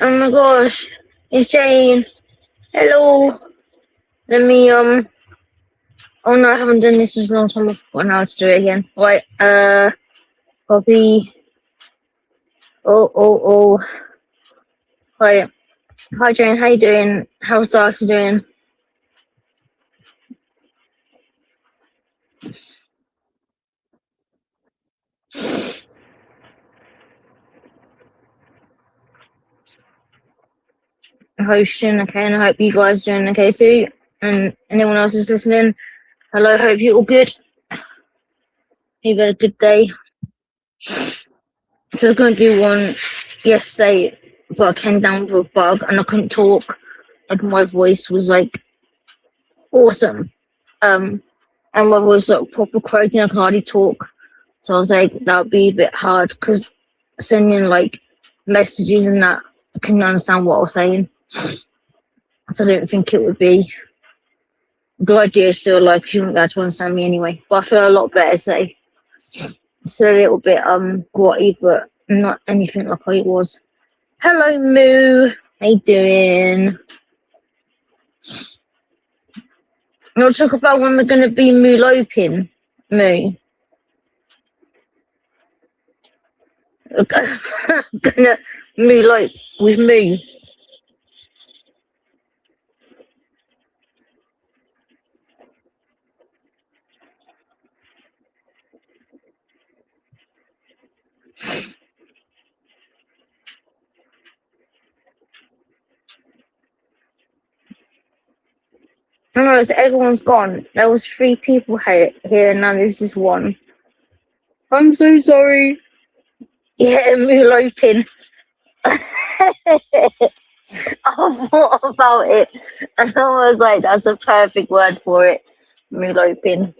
Oh my gosh, it's Jane. Hello. Let me Oh no, I haven't done this in a long time. I forgot how to do it again. Right. Copy. Oh. Hi. Hi, Jane. How you doing? How's Darcy doing? I hope you're doing okay, and I hope you guys are doing okay too. And anyone else is listening, hello. Hope you're all good. You've had a good day. So I was going to do one yesterday, but I came down with a bug and I couldn't talk. Like my voice was like awesome. And my voice like proper croaking. I could hardly talk. So I was like, that would be a bit hard because sending like messages and that, I couldn't understand what I was saying. So I didn't think it would be a good idea. So like, you wouldn't be able to understand me anyway. But I feel a lot better today. It's a little bit grotty, but not anything like it was. Hello, Moo. How you doing? We'll talk about when we're going to be Moo-loping. Moo. Gonna Moo-lope with Moo. No, so everyone's gone. There was 3 people here, and now this is 1. I'm so sorry. Yeah, Moo-loping. I thought about it, and I was like, that's a perfect word for it. Moo-loping.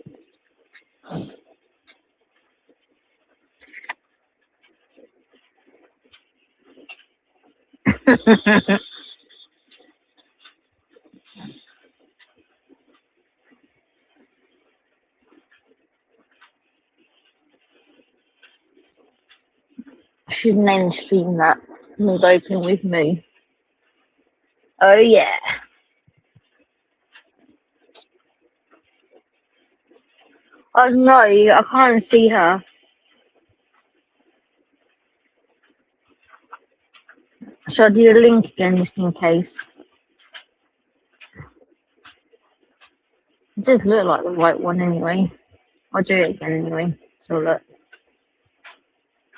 I should name the stream that. Moo-loping with Moo. Oh, yeah. Oh, no, I can't see her. Should I do the link again just in case? It does look like the right one anyway. I'll do it again anyway. So look.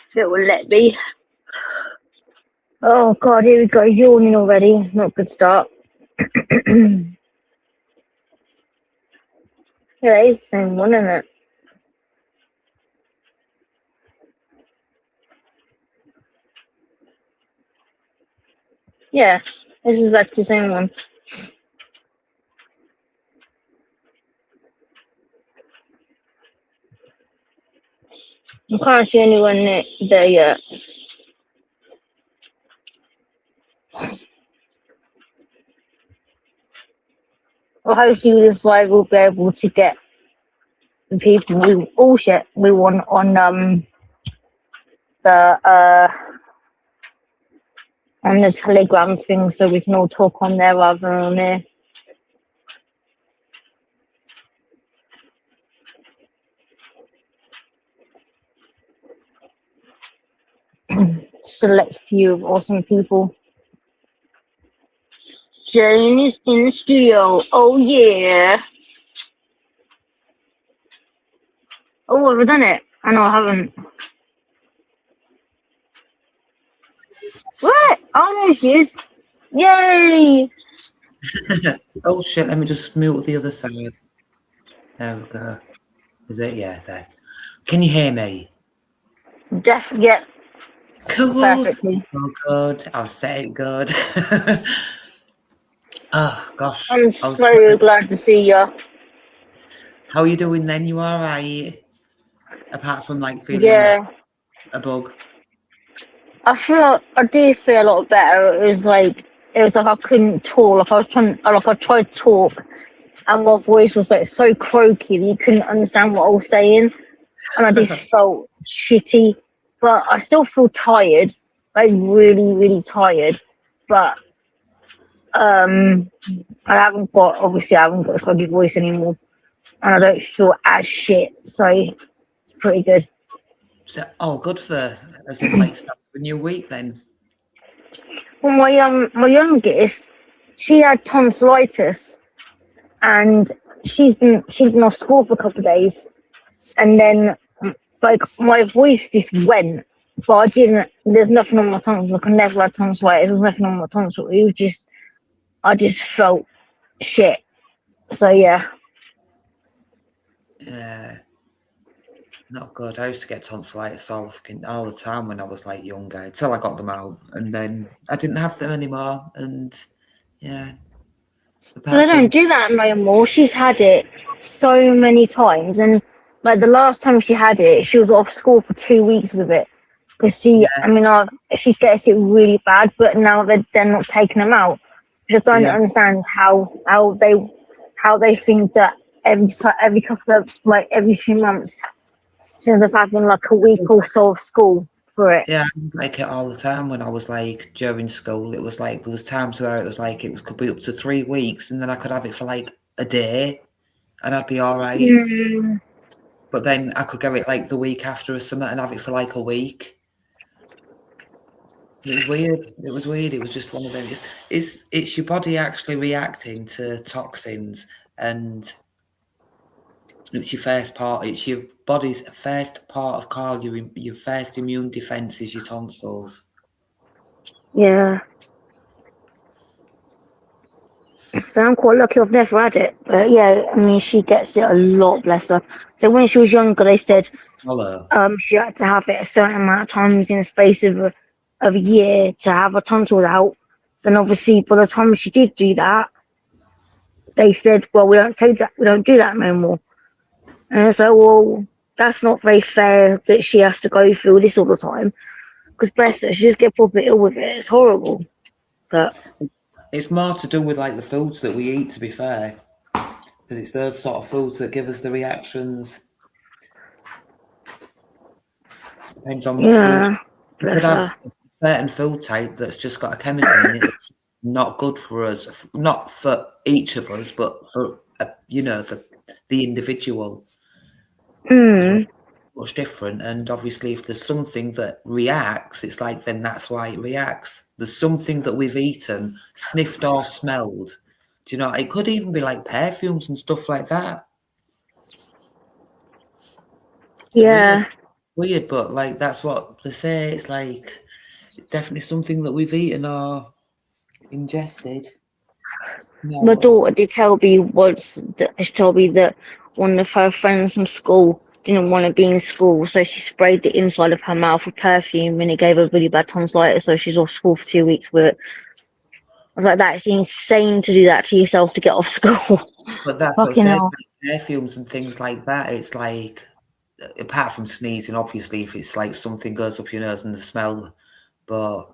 If it will let me. Oh god, here we go. Yawning already. Not a good start. Yeah, that is the same one, isn't it? Yeah, this is like the same one. I can't see anyone there yet. Well, hopefully this live will be able to get the people we want on the on the Telegram thing, so we can all talk on there rather than on here. Select few of awesome people. Jane is in the studio. Oh yeah. Oh, have I done it? I know I haven't. What? Oh, there she is. Yay! Oh shit, let me just mute the other side. There we go. Is it? Yeah, there. Can you hear me? Yeah. Cool. Perfectly. Oh, good. I've said it good. Oh, gosh. I'm so glad to see you. How are you doing then? You all right? Apart from like feeling a bug. I do feel a lot better. It was like I couldn't talk. Like I tried to talk, and my voice was like so croaky that you couldn't understand what I was saying, and I just felt shitty. But I still feel tired, like really, really tired. but I haven't got a froggy voice anymore, and I don't feel as shit, so it's pretty good. So, oh, good for, as in like start a new week then. Well, my youngest, she had tonsillitis, and she's been off school for a couple of days, and then like my voice just went, but I didn't. There's nothing on my tonsil. Like I never had tonsillitis. There was nothing on my tonsil. It was just I just felt shit. So yeah. Yeah, not good. I used to get tonsillitis all the time when I was like younger, until I got them out, and then I didn't have them anymore. And yeah, But apart I don't from do that no more. She's had it so many times, and like the last time she had it, she was off school for 2 weeks with it because yeah, she gets it really bad. But now they're not taking them out. I just don't yeah, understand how they think that every couple of like every few months since I've having like a week or so of school for it. yeah, I was like it all the time when I was like during school. It was like there was times where it was like could be up to 3 weeks, and then I could have it for like a day, and I'd be all right. Mm, But then I could get it like the week after or something and have it for like a week. It was weird. It was weird. It was just one of them. It's your body actually reacting to toxins, and it's your first part. It's your body's first part of call. Your first immune defense is your tonsils. yeah. So I'm quite lucky I've never had it. But yeah, I mean, she gets it a lot, bless her. So when she was younger, they said Hello. she had to have it a certain amount of times in the space of a year to have her tonsils out. Then obviously, by the time she did do that, they said, "Well, we don't take that. We don't do that no more." And so, well, that's not very fair that she has to go through this all the time. Because bless her, she just get proper ill with it. It's horrible. But It's more to do with like the foods that we eat, to be fair, because it's those sort of foods that give us the reactions. Depends on what food. yeah, You could bless her. have a certain food type that's just got a chemical in it that's not good for us, not for each of us, but for the individual. Is Mm, much different. And obviously, if there's something that reacts, it's like then that's why it reacts. There's something that we've eaten, sniffed, or smelled. Do you know? It could even be like perfumes and stuff like that. It's weird, yeah. weird, but like that's what they say. It's like it's definitely something that we've eaten or ingested. My No. daughter did tell me once that she told me that one of her friends from school didn't want to be in school, so she sprayed the inside of her mouth with perfume and it gave her really bad tonsillitis, so she's off school for 2 weeks with it. I was like, that's insane to do that to yourself to get off school. But that's what I Fucking said, hell. like perfumes and things like that. It's like, apart from sneezing, obviously, if it's like something goes up your nose and the smell, but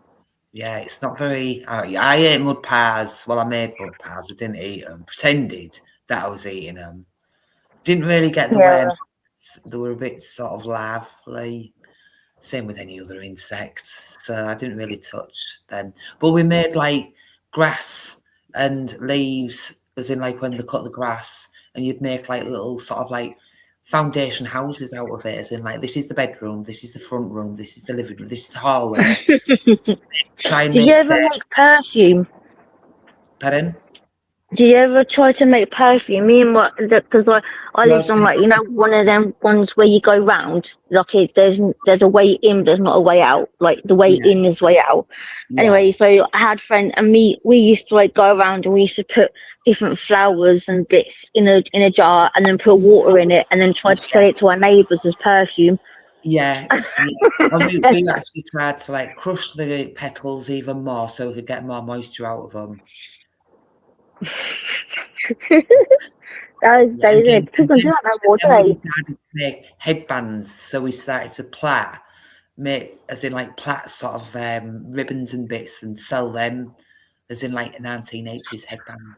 yeah, it's not very. I ate mud pies. Well, I made mud pies. I didn't eat them. Pretended that I was eating them. Didn't really get the Yeah. worms. They were a bit sort of lively. Same with any other insects. So I didn't really touch them. But we made like grass and leaves, as in like when they cut the grass, and you'd make like little sort of like foundation houses out of it, as in like this is the bedroom, this is the front room, this is the living room, this is the hallway. Try and Did you make ever stairs. make perfume? Pardon? Did you ever try to make perfume? Me and my, because I lived Yes, on like one of them ones where you go round, like there's a way in, but there's not a way out. Like the way yeah, in is way out. yeah, Anyway, so I had friend and me. We used to like go around and we used to put different flowers and bits in a jar and then put water in it and then try to sell yeah, it to our neighbours as perfume. yeah, yeah. And we actually tried to like crush the petals even more so we could get more moisture out of them. That Yeah, is it. Because I'm doing that more then we today. decided to make headbands. So we started to make as in like plait sort of ribbons and bits and sell them as in like a 1980s headband.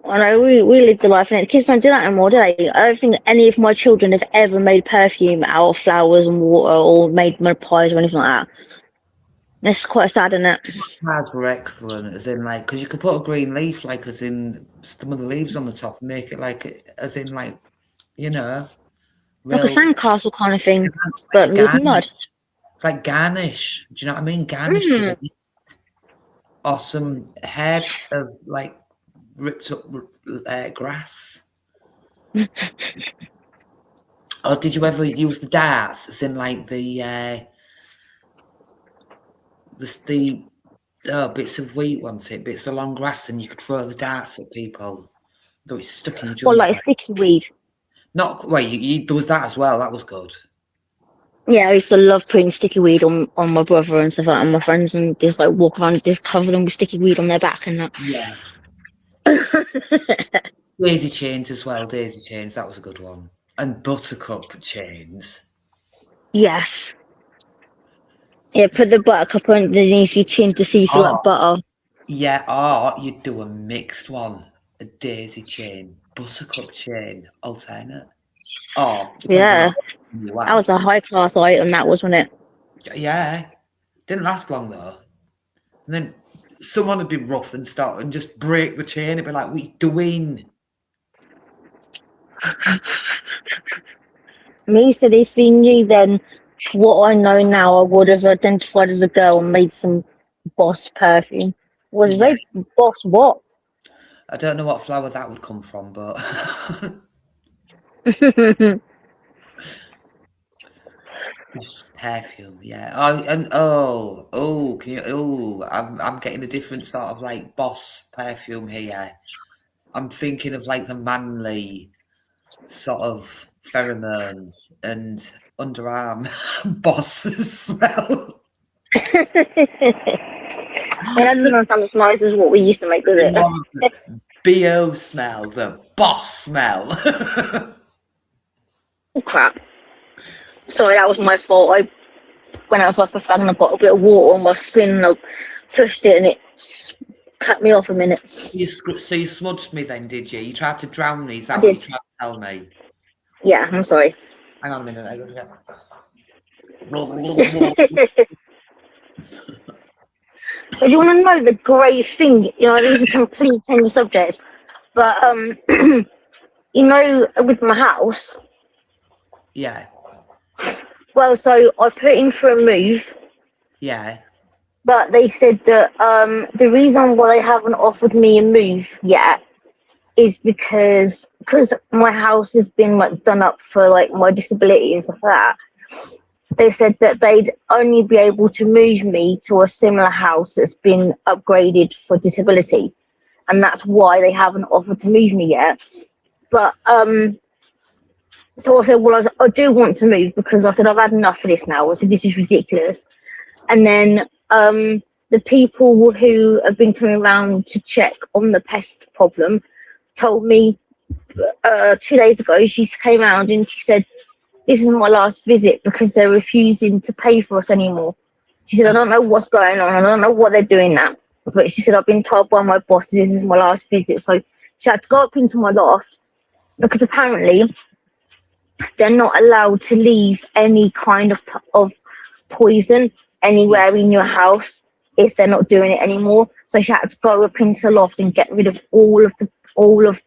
I know we lived the life, and kids don't do that anymore, do they? I don't think any of my children have ever made perfume out of flowers and water or made mud pies or anything like that. It's quite sad, isn't it? Cards were excellent, as in like, because you could put a green leaf, like as in some of the leaves on the top, and make it like, as in like, you know, Like a real sandcastle kind of thing, like but a with garnish. mud. It's like garnish. Do you know what I mean? Garnished with Mm. a or some herbs of like ripped up grass. Or did you ever use the darts, as in like the bits of wheat, wasn't it? Bits of long grass, and you could throw the darts at people. But it's stuck in your Or like jumper. sticky weed. Not well. There was that as well. That was good. Yeah, I used to love putting sticky weed on my brother and stuff like that, and my friends, and just like walk around, just cover them with sticky weed on their back and Yeah. that. Daisy chains as well. Daisy chains. That was a good one. And buttercup chains. Yes. Yeah, put the buttercup underneath your chin to see through like butter. Yeah. Or you'd do a mixed one. A daisy chain, buttercup chain, alternate. Oh, depends on Yeah, how you that had. was a high class item. That was, wasn't it? Yeah. Didn't last long though. And then someone would be rough and start and just break the chain. It'd be like, what are you doing? Me said if he knew then what I know now, I would have identified as a girl and made some boss perfume. Was Yeah. they boss what? I don't know what flower that would come from, but boss perfume, yeah. Can you? I'm getting a different sort of like boss perfume here. I'm thinking of like the manly sort of pheromones and underarm boss smell. That doesn't sound as nice as what we used to make, does More it? of the BO smell, the boss smell. Oh, crap. Sorry, that was my fault. When I was off the fan, I got a bit of water on my skin and I pushed it and it cut me off a minute. So you smudged me then, did you? You tried to drown me. Is that I what you did. tried to tell me? Yeah, I'm sorry. Hang on a minute. So do you want to know the great thing? You know, this is a complete change of subject, but you know, with my house. Yeah. Well, so I put in for a move, Yeah. but they said that the reason why they haven't offered me a move yet is because my house has been like done up for like my disability and stuff like that. They said that they'd only be able to move me to a similar house that's been upgraded for disability, and that's why they haven't offered to move me yet. But so I said, well, I do want to move because I said I've had enough of this now. I said this is ridiculous. And then the people who have been coming around to check on the pest problem told me 2 days ago, she came around and she said, this is my last visit because they're refusing to pay for us anymore. She said, I don't know what's going on. I don't know what they're doing now. But she said, I've been told by my boss this is my last visit. So she had to go up into my loft because apparently they're not allowed to leave any kind of poison anywhere in your house if they're not doing it anymore. So she had to go up into the loft and get rid of all of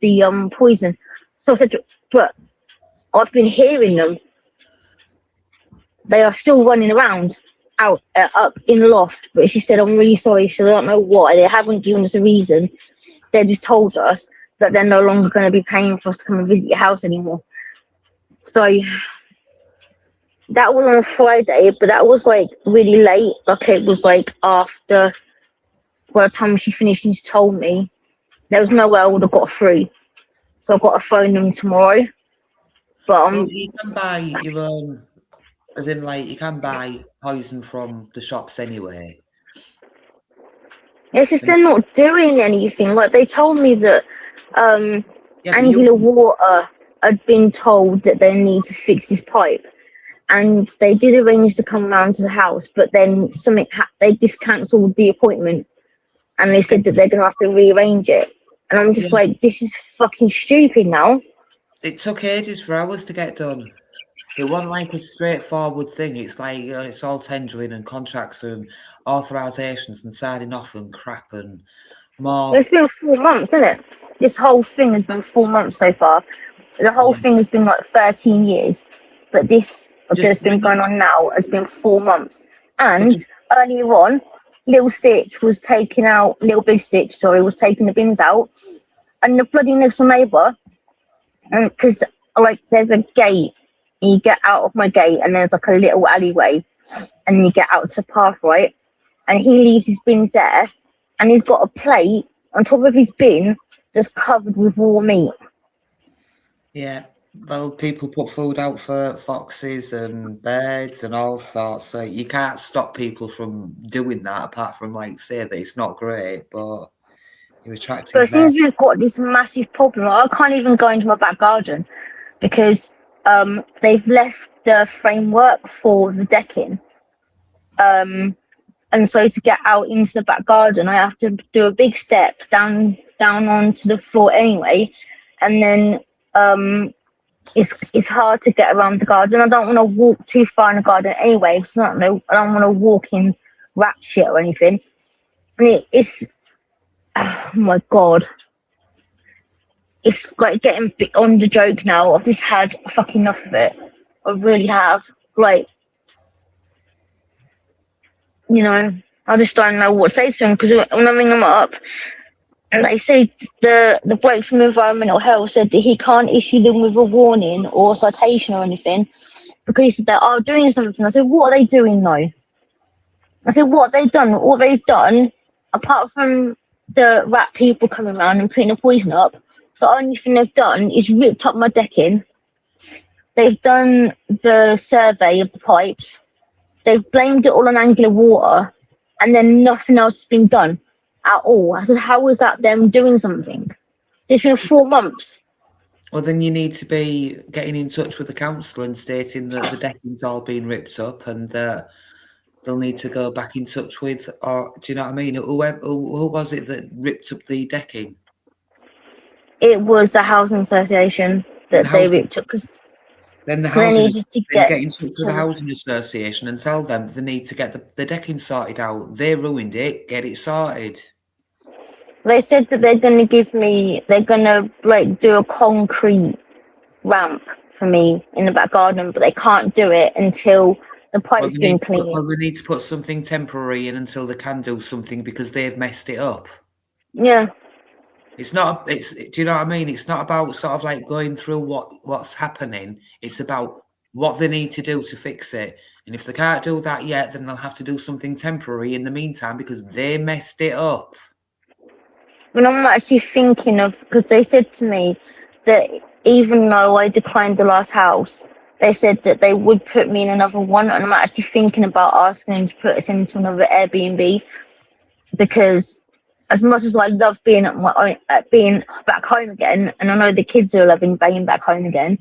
the poison. So I said, but I've been hearing them. They are still running around out up in the loft. But she said, I'm really sorry. She said, I don't know why. They haven't given us a reason. They just told us that they're no longer going to be paying for us to come and visit your house anymore. So that was on a Friday, but that was like really late. Like it was like after, by the time she finished and she told me, there was no way I would have got through. So I've got to phone them tomorrow. But Well, you can buy your own, as in like you can buy poison from the shops anyway. it's just they're not doing anything. Like they told me that Yeah, but Angular Water had been told that they need to fix this pipe. And they did arrange to come round to the house, but then they just cancelled the appointment, and they said that they're gonna have to rearrange it. And I'm just like, this is fucking stupid now. it took ages for hours to get done. It wasn't like a straightforward thing. It's like it's all tendering and contracts and authorizations and signing off and crap and more. It's been 4 months, isn't it? This whole thing has been 4 months so far. The whole Yeah. thing has been like 13 years, but this that's Just been bring going on now has been 4 months. but And just, earlier on, Little Stitch was taking out, Little Big Stitch, sorry, was taking the bins out, and the bloody next door neighbour, and because like there's a gate, you get out of my gate, and there's like a little alleyway, and you get out to the path, right? And he leaves his bins there, and he's got a plate on top of his bin just covered with raw meat. yeah. Well, people put food out for foxes and birds and all sorts. So you can't stop people from doing that, apart from like say that it's not great, but you're But attracting it birds. seems we've got this massive problem. I can't even go into my back garden because they've left the framework for the decking. And so to get out into the back garden, I have to do a big step down onto the floor anyway, and then it's hard to get around the garden. I don't want to walk too far in the garden anyway, because I don't want to walk in rat shit or anything. And it's oh my god, it's like getting on the joke now. I've just had fucking enough of it. I really have. Like, you know, I just don't know what to say to him because when I ring them up, and they say the bloke from environmental health said that he can't issue them with a warning or citation or anything because they are doing something. I said, what are they doing though? I said, what have they done? What they've done, apart from the rat people coming around and putting the poison up, the only thing they've done is ripped up my decking. They've done the survey of the pipes. They've blamed it all on Angular Water, and then nothing else has been done at all. I said, how is that them doing something? It's been 4 months. Well, then you need to be getting in touch with the council and stating that the decking's all been ripped up and they'll need to go back in touch with, or do you know what I mean? Who was it that ripped up the decking? It was the housing association The that they housing, ripped up because then the they housing, needed to then get get in touch with the housing association and tell them they need to get the decking sorted out. They ruined it. Get it sorted. they said that they're going to give me, they're going to like do a concrete ramp for me in the back garden, but they can't do it until the pipe's been cleaned. They need to put something temporary in until they can do something because they've messed it up. Yeah. It's not. It's. Do you know what I mean? It's not about sort of like going through what's happening. It's about what they need to do to fix it. And if they can't do that yet, then they'll have to do something temporary in the meantime because they messed it up. When I'm actually thinking of, because they said to me that even though I declined the last house, they said that they would put me in another one, and I'm actually thinking about asking them to put us into another Airbnb because as much as I love being at my own, being back home again, and I know the kids are loving being back home again,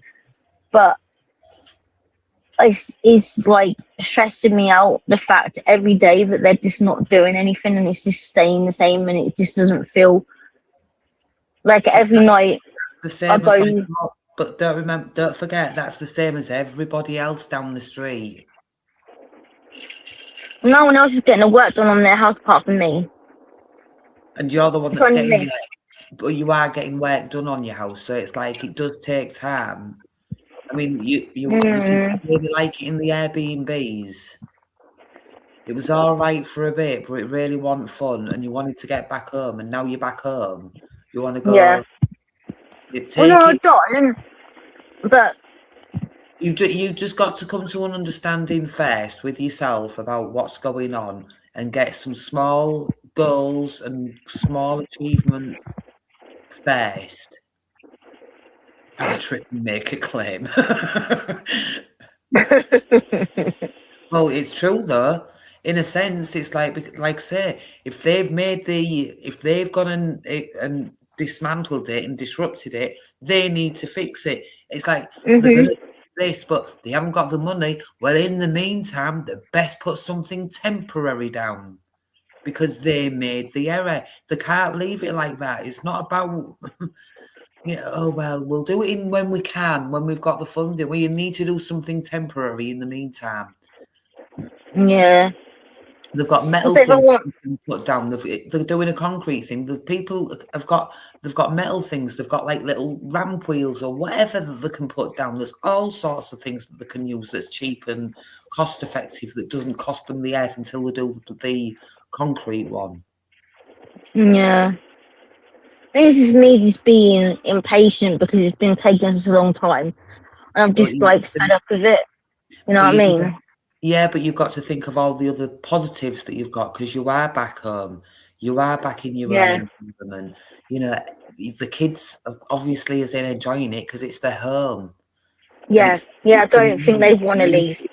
but it's like stressing me out the fact every day that they're just not doing anything and it's just staying the same, and it just doesn't feel like every night The I same as go. like, but don't forget that's the same as everybody else down the street. No one else is getting the work done on their house apart from me. And you're the one It's that's only getting me. work, but you are getting work done on your house, so it's like it does take time. I mean, you can really like it in the Airbnbs. It was all right for a bit, but it really wasn't fun, and you wanted to get back home, and now you're back home. You want to Yeah. go. You Well, no, take I it. don't. But You just got to come to an understanding first with yourself about what's going on, and get some small goals and small achievements first. Have a trip and make a claim. Well, it's true though. In a sense, it's like say, if they've gone and dismantled it and disrupted it, they need to fix it. It's like they're gonna do this, but they haven't got the money. Well, in the meantime, they best put something temporary down because they made the error. They can't leave it like that. It's not about Yeah, oh well, we'll do it in when we can, when we've got the funding. We need to do something temporary in the meantime. Yeah. They've got metal So if I things want, you can put down. They're doing a concrete thing. The people they've got metal things. They've got like little ramp wheels or whatever that they can put down. There's all sorts of things that they can use that's cheap and cost effective that doesn't cost them the earth until they do the concrete one. yeah. This is me just being impatient because it's been taking such a long time. And I'm But just like fed up with it. You know what I you've got, mean? yeah, but you've got to think of all the other positives that you've got because you are back home. You are back in your own Yeah. environment. You know, the kids obviously is enjoying it because it's their home. And Yeah. Yeah. I don't think they want to leave.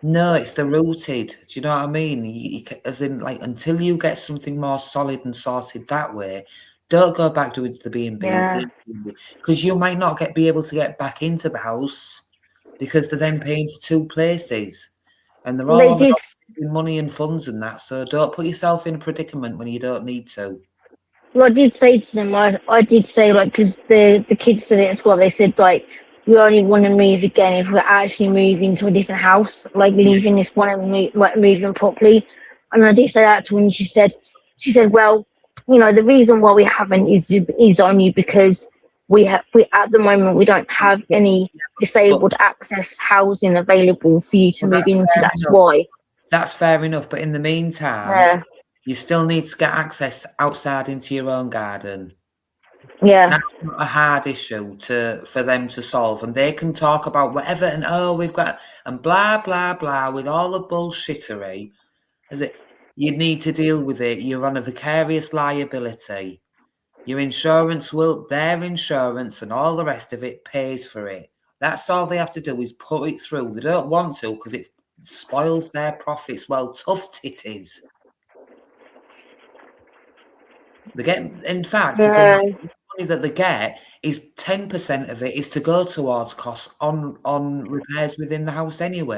no, it's the rooted. Do you know what I mean? As in, like, until you get something more solid and sorted that way, don't go back to the B&Bs Yeah. because you might not be able to get back into the house because they're then paying for two places and they're all They on did. about money and funds and that. So don't put yourself in a predicament when you don't need to. Well, I did say to them, I did say, like, because the kids said it as well. They said, like, we only want to move again if we're actually moving to a different house, like Yeah, leaving this one and moving properly. And I did say that to her, and she said, well, you know, the reason why we haven't is only because we at the moment we don't have any but, disabled access housing available for you to but move that's into. fair That's enough. why. That's fair enough. But in the meantime, Yeah, you still need to get access outside into your own garden. yeah, That's not a hard issue for them to solve, and they can talk about whatever and oh we've got and blah blah blah with all the bullshittery. Is it? You need to deal with it. You're on a vicarious liability. Your insurance their insurance and all the rest of it pays for it. That's all they have to do is put it through. They don't want to because it spoils their profits. Well, tough titties. They get, in fact, as in yeah. the money that they get is 10% of it is to go towards costs on repairs within the house anyway.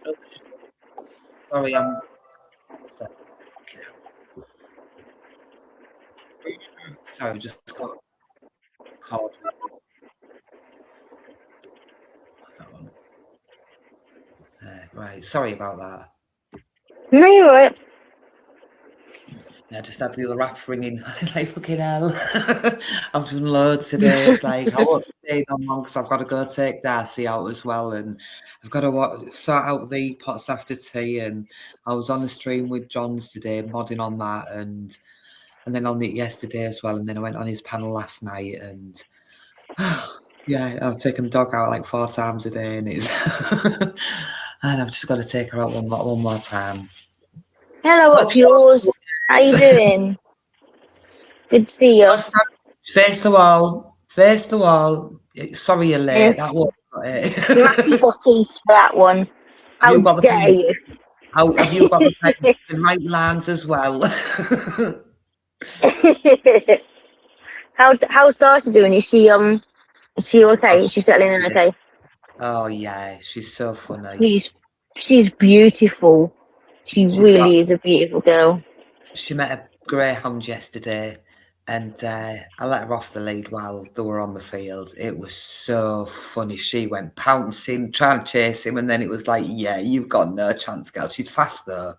Oh, sorry, I'm sorry, just got called that one. Right, sorry about that. No, you're right. I just had the other app ringing. I was like, fucking hell. I've done loads today. It's like, I won't stay on long because I've got to go take Darcy out as well. And I've got to sort out the pots after tea. And I was on a stream with John's today, modding on that. And then on it yesterday as well. And then I went on his panel last night. And yeah, I've taken the dog out like 4 times a day. And it's, and I've just got to take her out one more time. Hello, Hope up yours. How you doing? Good to see you. Face the wall. Face the wall. Sorry you're late. That Yes. was Smacky it. botties for that one. Have How you got the dare pen? you? Have you got the pen to write lines as well? How's Darcy doing? Is she okay? Is she settling in okay? Oh yeah, she's so funny. She's beautiful. She She's got. really is a beautiful girl. She met a greyhound yesterday, and I let her off the lead while they were on the field. It was so funny. She went pouncing, trying to chase him, and then it was like, "Yeah, you've got no chance, girl." She's fast though,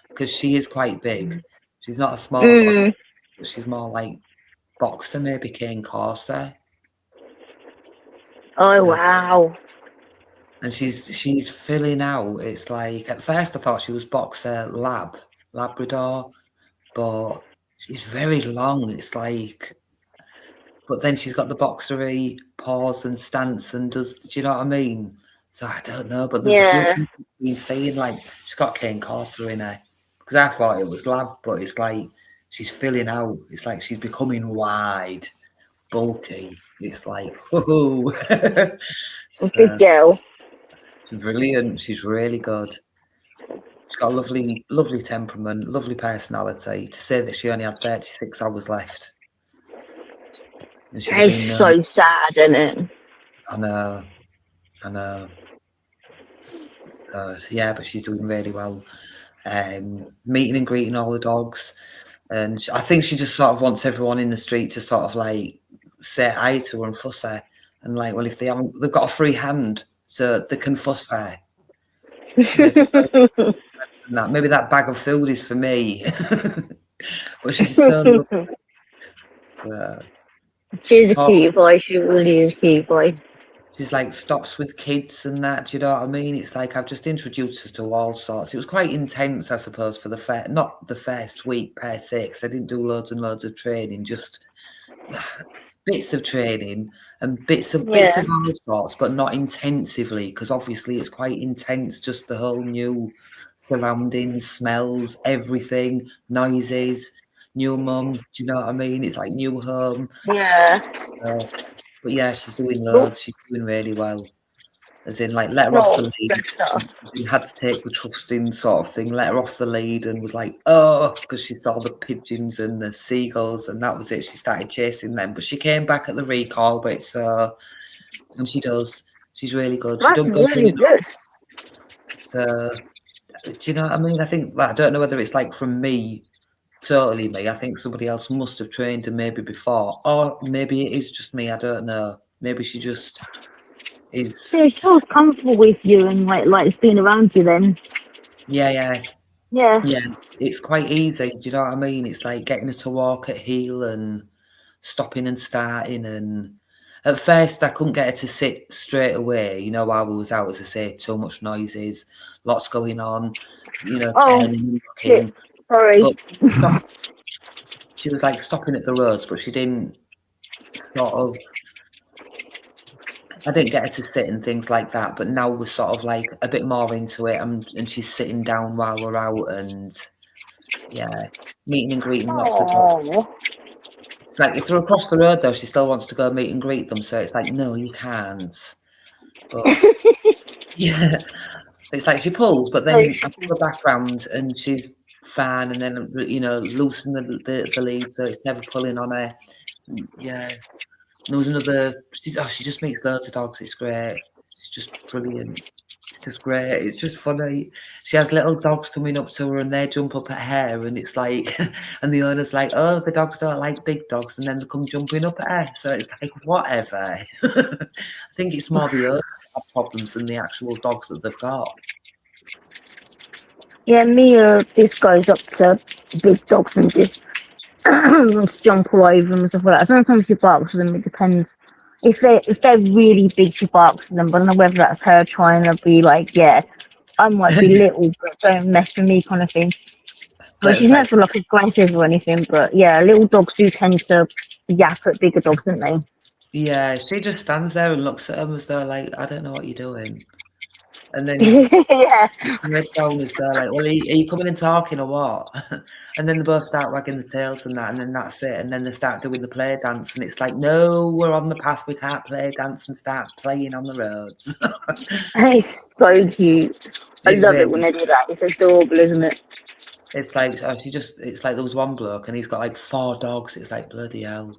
because she is quite big. She's not a small dog. Mm. She's more like boxer, maybe cane corset. Oh So, wow. and she's filling out. It's like at first I thought she was boxer Labrador, but she's very long. It's like, but then she's got the boxery paws and stance and do you know what I mean? So I don't know, but there's a few Yeah. people been saying like she's got cane corset in her because I thought it was lab, but it's like she's filling out. It's like she's becoming wide, bulky. It's like whoa. Good So girl. she's brilliant. She's really good. She's got a lovely temperament, lovely personality. To say that she only had 36 hours left. And she'd have It's been, so sad, isn't it? I know. Yeah, but she's doing really well. Meeting and greeting all the dogs. And I think she just sort of wants everyone in the street to sort of like say hi to her and fuss her. And like, well, if they haven't, they've got a free hand, so they can fuss her. Maybe that bag of food is for me. But she's so lovely. So she She's a cute boy. She really is a cute boy. she's like stops with kids and that. Do you know what I mean? It's like I've just introduced her to all sorts. It was quite intense, I suppose, for not the first week per se, 'cause I didn't do loads and loads of training, just bits of training and bits of all sorts, but not intensively, because obviously it's quite intense, just the whole new surroundings, smells, everything, noises, new mum. Do you know what I mean? It's like new home. Yeah. So, but yeah, she's doing loads. She's doing really well. As in, like, let her off the lead. She had to take the trusting sort of thing, let her off the lead, and was like, oh, because she saw the pigeons and the seagulls, and that was it. She started chasing them, but she came back at the recall bit, so, and she does. She's really good. That's she don't go really good. So, do you know what I mean? I think, I don't know whether it's like from me, totally me. I think somebody else must have trained her maybe before, or maybe it is just me. I don't know. Maybe she just is. Yeah, she feels comfortable with you and like being around you then. Yeah. Yeah. It's quite easy. Do you know what I mean? It's like getting her to walk at heel and stopping and starting. And at first, I couldn't get her to sit straight away. You know, while we was out, as I say, too much noises, lots going on. You know, turning and looking. Sorry. But she was like stopping at the roads, but she didn't sort of. I didn't get her to sit and things like that, but now we're sort of like a bit more into it, and she's sitting down while we're out, and meeting and greeting lots of dogs. It's like if they're across the road though, she still wants to go meet and greet them, so it's like, no, you can't. But yeah, it's like she pulls, but then I pull the background and she's fine, and then loosen the lead, so it's never pulling on her. Yeah. There was another. She just meets loads of dogs. It's great. It's just brilliant. It's just great. It's just funny. She has little dogs coming up to her, and they jump up at her, and it's like, and the owner's like, "Oh, the dogs don't like big dogs," and then they come jumping up at her. So it's like, whatever. I think it's more the owners that have problems than the actual dogs that they've got. Yeah, this goes up to big dogs and just wants to jump all over them and stuff like that. Sometimes she barks at them. It depends. If they're really big, she barks at them. But I don't know whether that's her trying to be like, yeah, I might be little, but don't mess with me, kind of thing. But she's never like aggressive or anything. But yeah, little dogs do tend to yap at bigger dogs, don't they? Yeah, she just stands there and looks at them as though like, I don't know what you're doing. And then red down is there like, well, are you coming and talking or what? And then they both start wagging the tails and that, and then that's it. And then they start doing the play dance, and it's like, no, we're on the path. We can't play dance and start playing on the roads. It's so cute. I love it when they do that. It's adorable, isn't it? It's like it's like there was one bloke and he's got like 4 dogs. It's like, bloody hell.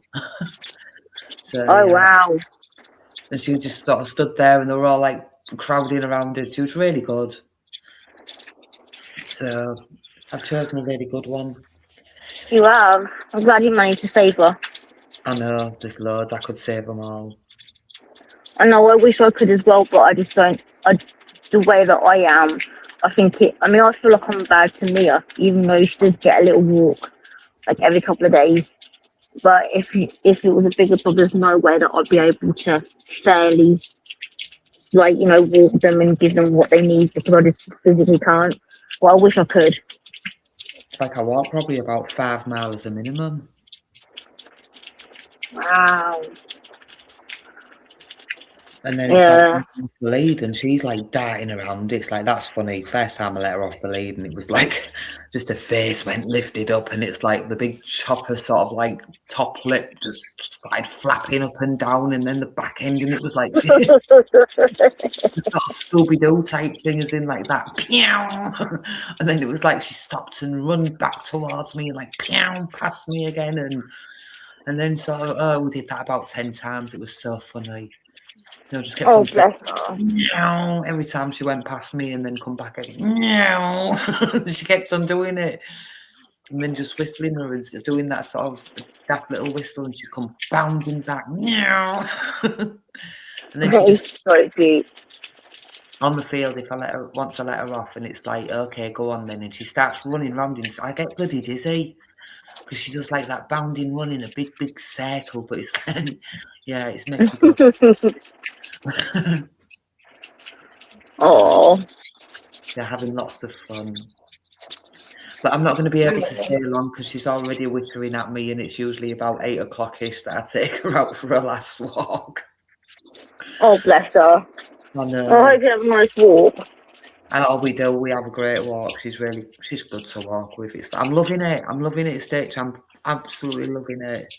So, wow. And she just sort of stood there, and they were all like crowding around her. She was really good. So I've chosen a really good one. You have. I'm glad you managed to save her. I know, there's loads. I could save them all. I know, I wish I could as well, but I just don't. The way that I am, I feel like I'm bad to Mia, even though she does get a little walk, like every couple of days. But if it was a bigger dog, there's no way that I'd be able to fairly, walk them and give them what they need, because I just physically can't. Well, I wish I could. It's like I walk probably about 5 miles as a minimum. Wow. And then it's like the lead, and she's like darting around. It's like, that's funny. First time I let her off the lead, and it was like just her face went lifted up, and it's like the big chopper sort of like top lip just started flapping up and down, and then the back end, and it was like sort of Scooby-Doo type thing, as in like that, pew! And then it was like she stopped and run back towards me, and like pew, past me again, and then we did that about 10 times. It was so funny. Just kept on saying, meow, every time she went past me, and then come back again. Meow. She kept on doing it. and then just whistling her and doing that sort of daft little whistle, and she come bounding back, meow. And then she That is just so cute. on the field. If once I let her off, and it's like, okay, go on then, and she starts running round, and I get bloody dizzy because she does like that bounding run in a big circle. But it's yeah, it's making me go. Oh, They're having lots of fun. But I'm not going to be able to stay long because she's already whittering at me, and it's usually about 8 o'clock-ish that I take her out for her last walk. oh, bless her. I know. I hope you have a nice walk. And all we do, we have a great walk. She's good to walk with. I'm loving it. I'm loving it, Stitch. I'm absolutely loving it.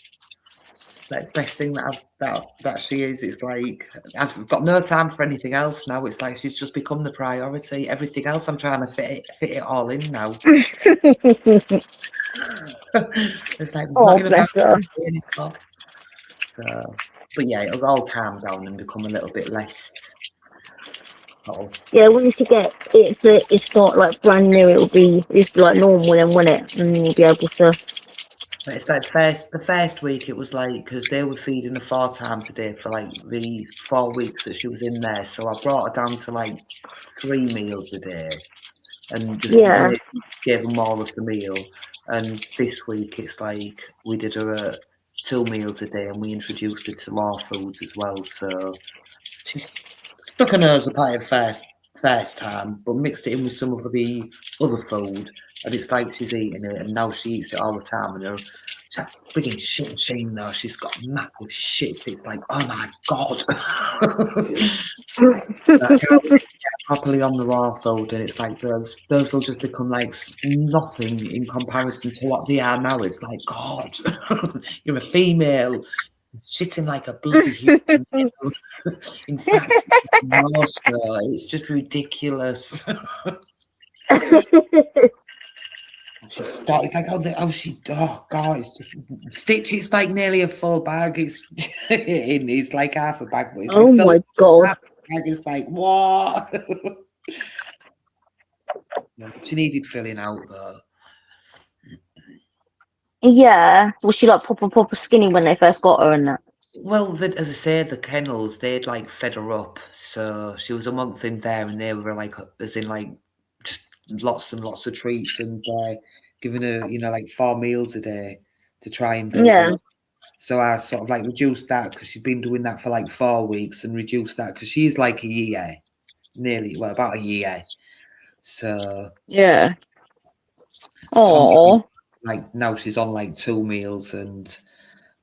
Like best thing that she is. It's like I've got no time for anything else now. It's like she's just become the priority. Everything else, I'm trying to fit it all in now. It's like there's not even bless her. anymore. So, but yeah, it'll all calm down and become a little bit less. Yeah, once you get it's not like brand new, it'll be it's like normal, then won't it? And you'll be able to. But it's like the first week it was like because they were feeding her 4 times a day for like the 4 weeks that she was in there. So I brought her down to like 3 meals a day and just gave her more of the meal. And this week it's like we did her at 2 meals a day and we introduced her to more foods as well. So she's stuck her nose up at it first time, but mixed it in with some of the other food, and it's like she's eating it, and now she eats it all the time. And she's like frigging shit machine though. She's got massive shits. It's like, oh my god. I can't get properly on the raw food, and it's like those will just become like nothing in comparison to what they are now. It's like, God, you're a female. Shitting like a bloody human. In fact, it's just ridiculous. It's like, oh God, it's just Stitch. It's like nearly a full bag. It's like half a bag, but it's like my god! Half a bag. It's like what? She needed filling out though. Yeah, was she like proper skinny when they first got her and that? Well, as I say, the kennels, they'd like fed her up. So she was a month in there and they were like, as in like just lots and lots of treats and giving her, like 4 meals a day to try and build her up. So I sort of like reduced that because she'd been doing that for like 4 weeks and reduced that because she's like a year, about a year. So yeah. Oh. Like now she's on like 2 meals and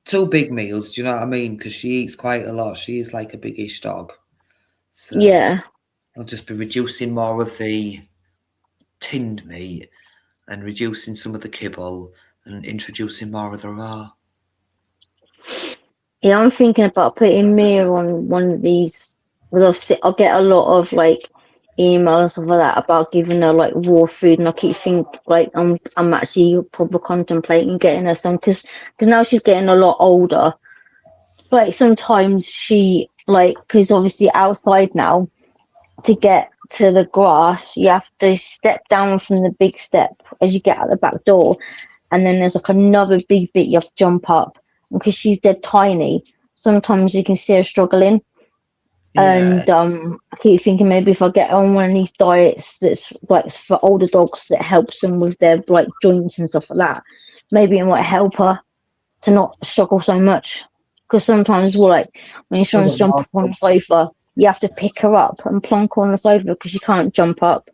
2 big meals, do you know what I mean? Because she eats quite a lot. She is like a biggish dog. So yeah. I'll just be reducing more of the tinned meat and reducing some of the kibble and introducing more of the raw. Yeah, I'm thinking about putting Mia on one of these. I'll get a lot of like emails of that about giving her like raw food, and I keep thinking like I'm actually probably contemplating getting her some because now she's getting a lot older. Like sometimes she because obviously outside now to get to the grass you have to step down from the big step as you get out the back door, and then there's like another big bit you have to jump up. Because she's dead tiny, sometimes you can see her struggling. And I keep thinking maybe if I get on one of these diets that's like for older dogs that helps them with their like joints and stuff like that, maybe it might help her to not struggle so much. Because sometimes when you're trying to jump up on the sofa, you have to pick her up and plonk her on the sofa because she can't jump up.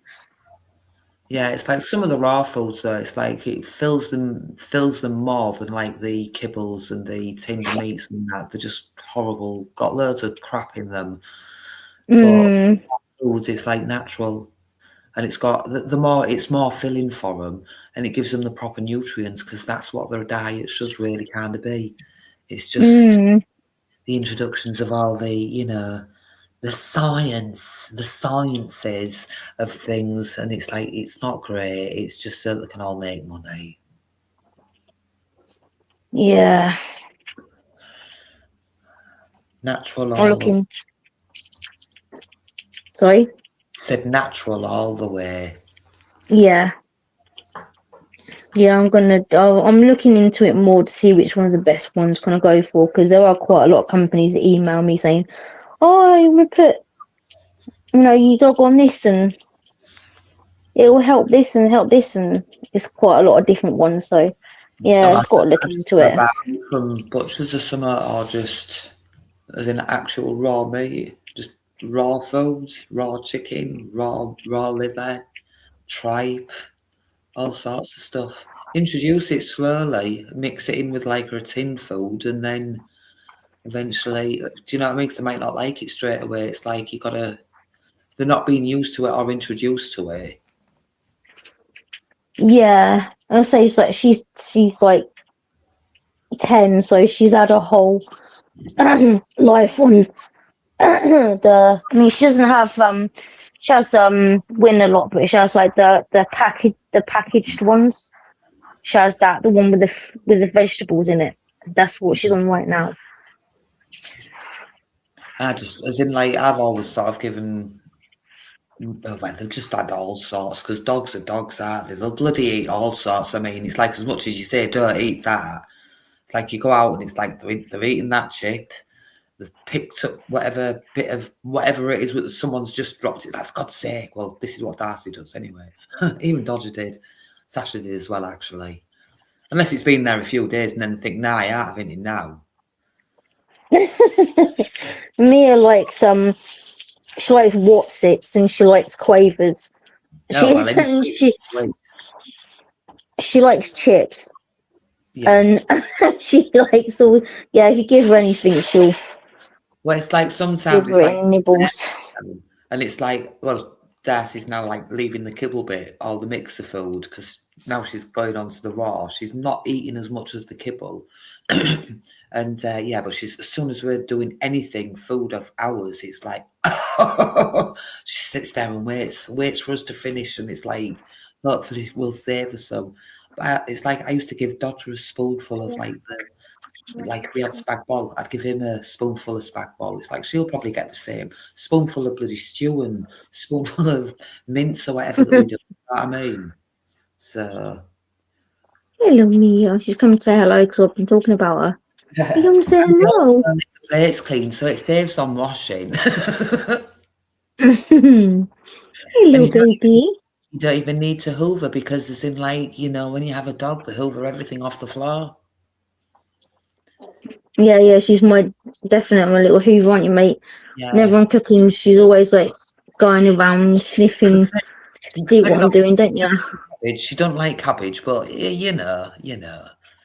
Yeah, it's like some of the raw foods though, it's like it fills them more than like the kibbles and the tinned meats and that. They're just horrible, got loads of crap in them. But foods, it's like natural. And it's got it's more filling for them and it gives them the proper nutrients because that's what their diet should really kind of be. It's just the introductions of all the, the sciences of things, and it's like it's not great. It's just so they can all make money. Yeah. Natural all Sorry? Said natural all the way. Yeah. Yeah, I'm looking into it more to see which one's the best ones can I go for, because there are quite a lot of companies that email me saying, "Oh, I will put your dog on this and it will help this and help this," and it's quite a lot of different ones. So yeah, Oh, I just got to look I just into want to it. buy from butchers or something, or just as in actual raw meat, just raw foods, raw chicken, raw liver, tripe, all sorts of stuff. Introduce it slowly, mix it in with like a tin food, and then eventually, do you know what I mean? 'Cause they might not like it straight away. It's like you gotta, they're not being used to it or introduced to it. Yeah, I say it's like she's like 10, so she's had a whole life on I mean, she doesn't have she has win a lot, but she has like the packaged ones. She has that, the one with with the vegetables in it. That's what she's on right now. I just, as in, like, I've always sort of given, well, they've just had all sorts, because dogs are dogs, aren't they? They'll bloody eat all sorts. I mean, it's like, as much as you say, don't eat that, it's like you go out and it's like they're eating that chip, they've picked up whatever bit of whatever it is that someone's just dropped it. Like, for God's sake, well, this is what Darcy does anyway. Even Dodger did. Sasha did as well, actually. Unless it's been there a few days and then think, nah, I ain't having it now. Mia likes she likes Watsits and she likes Quavers. Oh, well, And anything sweet. she likes chips. Yeah. And she likes all, yeah, if you give her anything, she'll Well, it's like give sometimes it's her like, any nibbles. and it's like, well, Darcy's now like leaving the kibble bit, all the mixer food, because now she's going on to the raw. She's not eating as much as the kibble. And yeah, but she's, as soon as we're doing anything food of ours, it's like she sits there and waits for us to finish, and it's like hopefully we'll save her some. But it's like I used to give Dodger a spoonful of like if we had spag bol, I'd give him a spoonful of spag bol. It's like she'll probably get the same spoonful of bloody stew and spoonful of mince or whatever that we do. You know what I mean? So Hello, Mia. She's come to say hello because I've been talking about her. You come to say and they also hello. make the plates clean, so it saves on washing. Hello, And baby. you don't even need to hoover, because it's in, like, you know, when you have a dog, they hoover everything off the floor. Yeah, she's my little Hoover, aren't you, mate? Whenever Yeah. I'm cooking, she's always like going around sniffing to see what Maybe I'm not doing, don't you? cabbage. She don't like cabbage, but you know,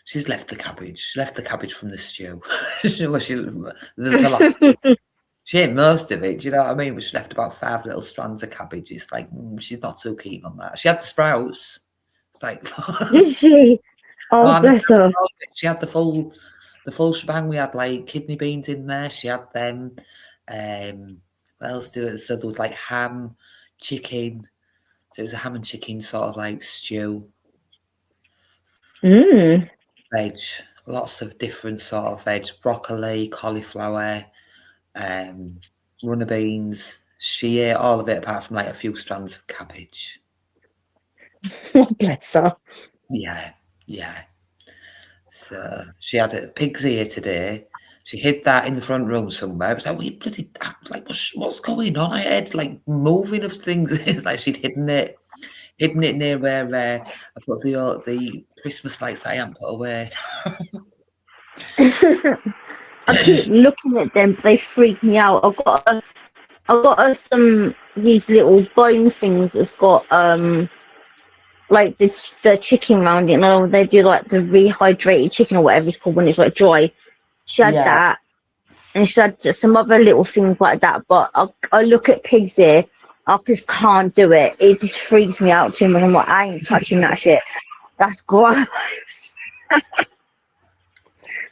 she's left the cabbage. She left the cabbage from the stew. Well, the last. She ate most of it. Do you know what I mean? But she left about 5 little strands of cabbage. It's like she's not so keen on that. She had the sprouts. It's like, Did she? oh, Oh, and bless her. she had the full shebang. We had like kidney beans in there. She had them. What else? So there was like ham, chicken. So it was a ham and chicken sort of like stew, Mm. veg, lots of different sort of veg, broccoli, cauliflower, runner beans. She ate all of it apart from like a few strands of cabbage. Oh, bless her. Yeah, yeah. So she had a pig's ear today. She hid that in the front room somewhere. It was like, we bloody like what's going on? I heard like moving of things. It's like she'd hidden it near where I put the Christmas lights that I hadn't put away. I keep looking at them, but they freak me out. I've got some these little bone things that's got like the chicken round it. And they do like the rehydrated chicken or whatever it's called when it's like dry. She had Yeah, that, and she had just some other little things like that. But I look at pig's ear, I just can't do it. It just freaks me out too much. I'm like, I ain't touching that shit. That's gross. I'm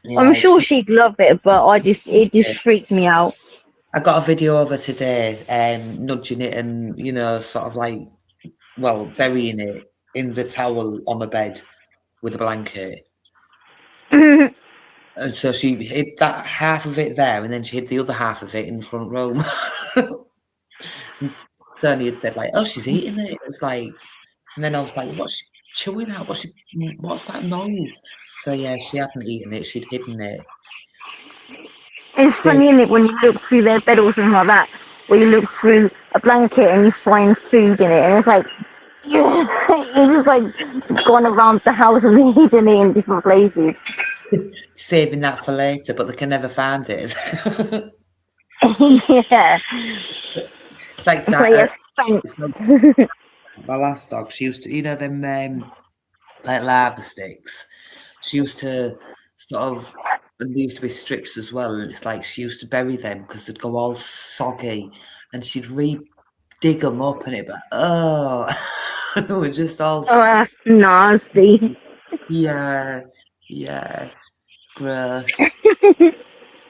yeah. sure she'd love it, but it just freaks me out. I got a video of her today, nudging it and sort of like, well, burying it in the towel on the bed with a blanket. And so she hid that half of it there, and then she hid the other half of it in the front room. And Tony had said like, "Oh, she's eating it." It was like, and then I was like, "What? chewing out. What's that noise? So yeah, she hadn't eaten it. She'd hidden it. It's So, funny, isn't it, when you look through their bed or something like that, where you look through a blanket and you find food in it, and it's like, yeah, it's just like gone around the house and hidden it in different places. saving that for later, but they can never find it. Yeah. It's like It's like, that. yeah, It's like thanks. my last dog. She used to, them like lava sticks. She used to sort of, and they used to be strips as well. And it's like she used to bury them because they'd go all soggy, and she'd dig them up, and it'd be like, oh, they were just all. Oh, that's nasty. Yeah, yeah, gross.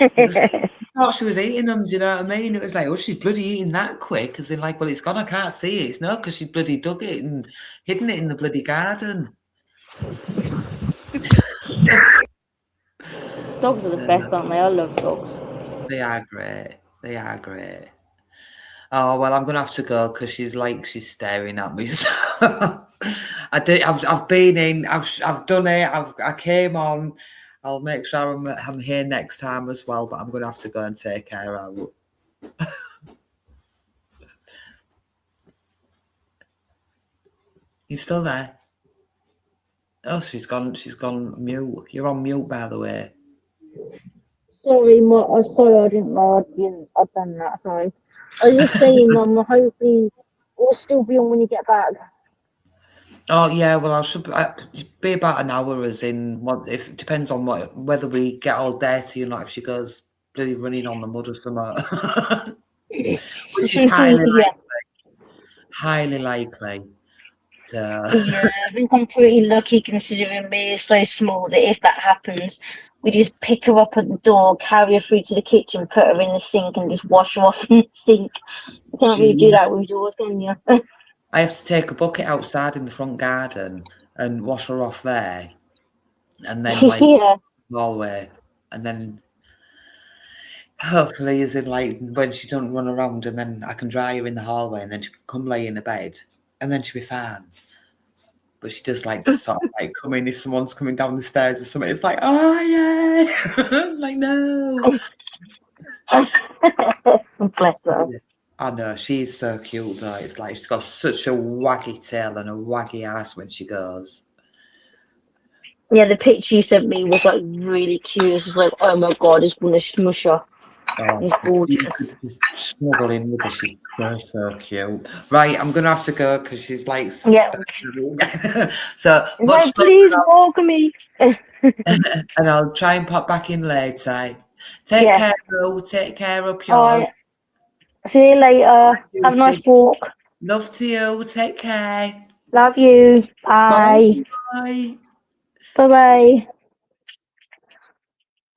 It was, I thought she was eating them, do you know what I mean? It was like, oh, she's bloody eating that quick. As in, like, well, it's gone, I can't see it. It's no, because she bloody dug it and hidden it in the bloody garden. Dogs are the best, aren't they? I love dogs. They are great. They are great. Oh well, I'm gonna have to go because she's staring at me. So I've been in. I've done it. I came on. I'll make sure I'm here next time as well. But I'm gonna have to go and take care of her. You still there? Oh, she's gone. She's gone mute. You're on mute, by the way. Sorry, sorry, I didn't know I'd done that. Sorry. I was just saying, Mum, hopefully we'll still be on when you get back. Oh yeah, well I should be about an hour. As in, what if it depends on whether we get all dirty or not. If she goes bloody running on the mud or something, which is highly Yeah. highly likely. So Yeah, I think I'm pretty lucky considering me is so small that if that happens, we just pick her up at the door, carry her through to the kitchen, put her in the sink, and just wash her off in the sink. You can't really do yeah, that with yours, can you? I have to take a bucket outside in the front garden and wash her off there, and then like Yeah. the hallway, and then hopefully, as in like when she don't run around, and then I can dry her in the hallway, and then she can come lay in the bed, and then she'll be fine. But she does like to sort of like come in if someone's coming down the stairs or something. It's like, oh yeah, like no. Bless her. I know she's so cute though. It's like she's got such a waggy tail and a waggy ass when she goes. Yeah, the picture you sent me was like really cute. It's like, oh my god, I just want to smush her. Oh, It's gorgeous. she's snuggling with her. She's so cute. Right, I'm gonna have to go because she's like. Yeah. So It's much like, please walk me. and I'll try and pop back in later. Take Yeah. care, bro. Take care up All yours. right. See you later. Have a nice walk. Love to you. Take care. Love you. Bye. Bye. Bye bye.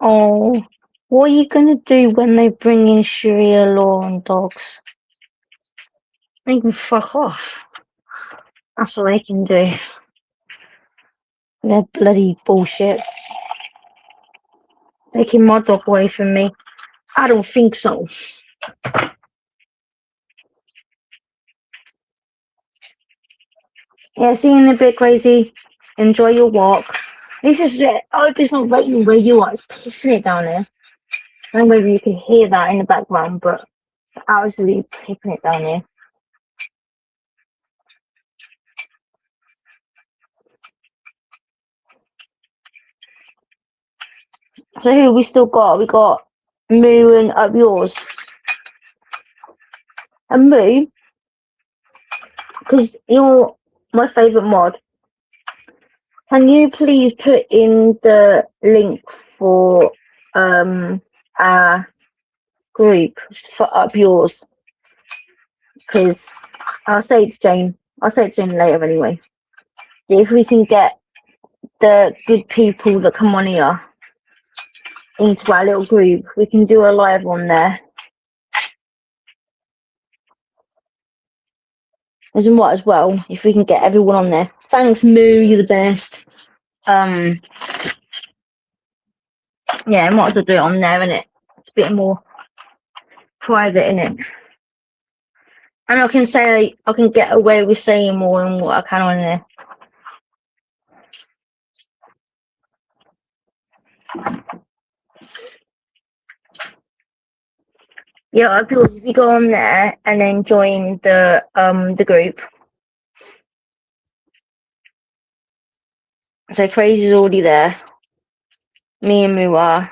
Oh, what are you gonna do when they bring in Sharia law on dogs? They can fuck off. That's what they can do. They're bloody bullshit. Taking my dog away from me. I don't think so. Yeah, see you in a bit, crazy. Enjoy your walk. This is it. I hope it's not raining where you are. It's pissing it down here. I don't know whether you can hear that in the background, but it's absolutely pissing it down here. So who we still got? We got Moo and up yours. And Moo, because you're my favourite mod, can you please put in the link for our group for up yours? Because I'll say it to Jayne. I'll say it to Jayne later anyway. If we can get the good people that come on here into our little group, we can do a live on there. As in what as well, if we can get everyone on there. Thanks, Moo, you're the best. Yeah, I might as well do it on there, innit? It's a bit more private, innit? And I can say I can get away with saying more than what I can on there. Yeah, of course, if you go on there and then join the group. So Crazy's already there. Me and Moo are.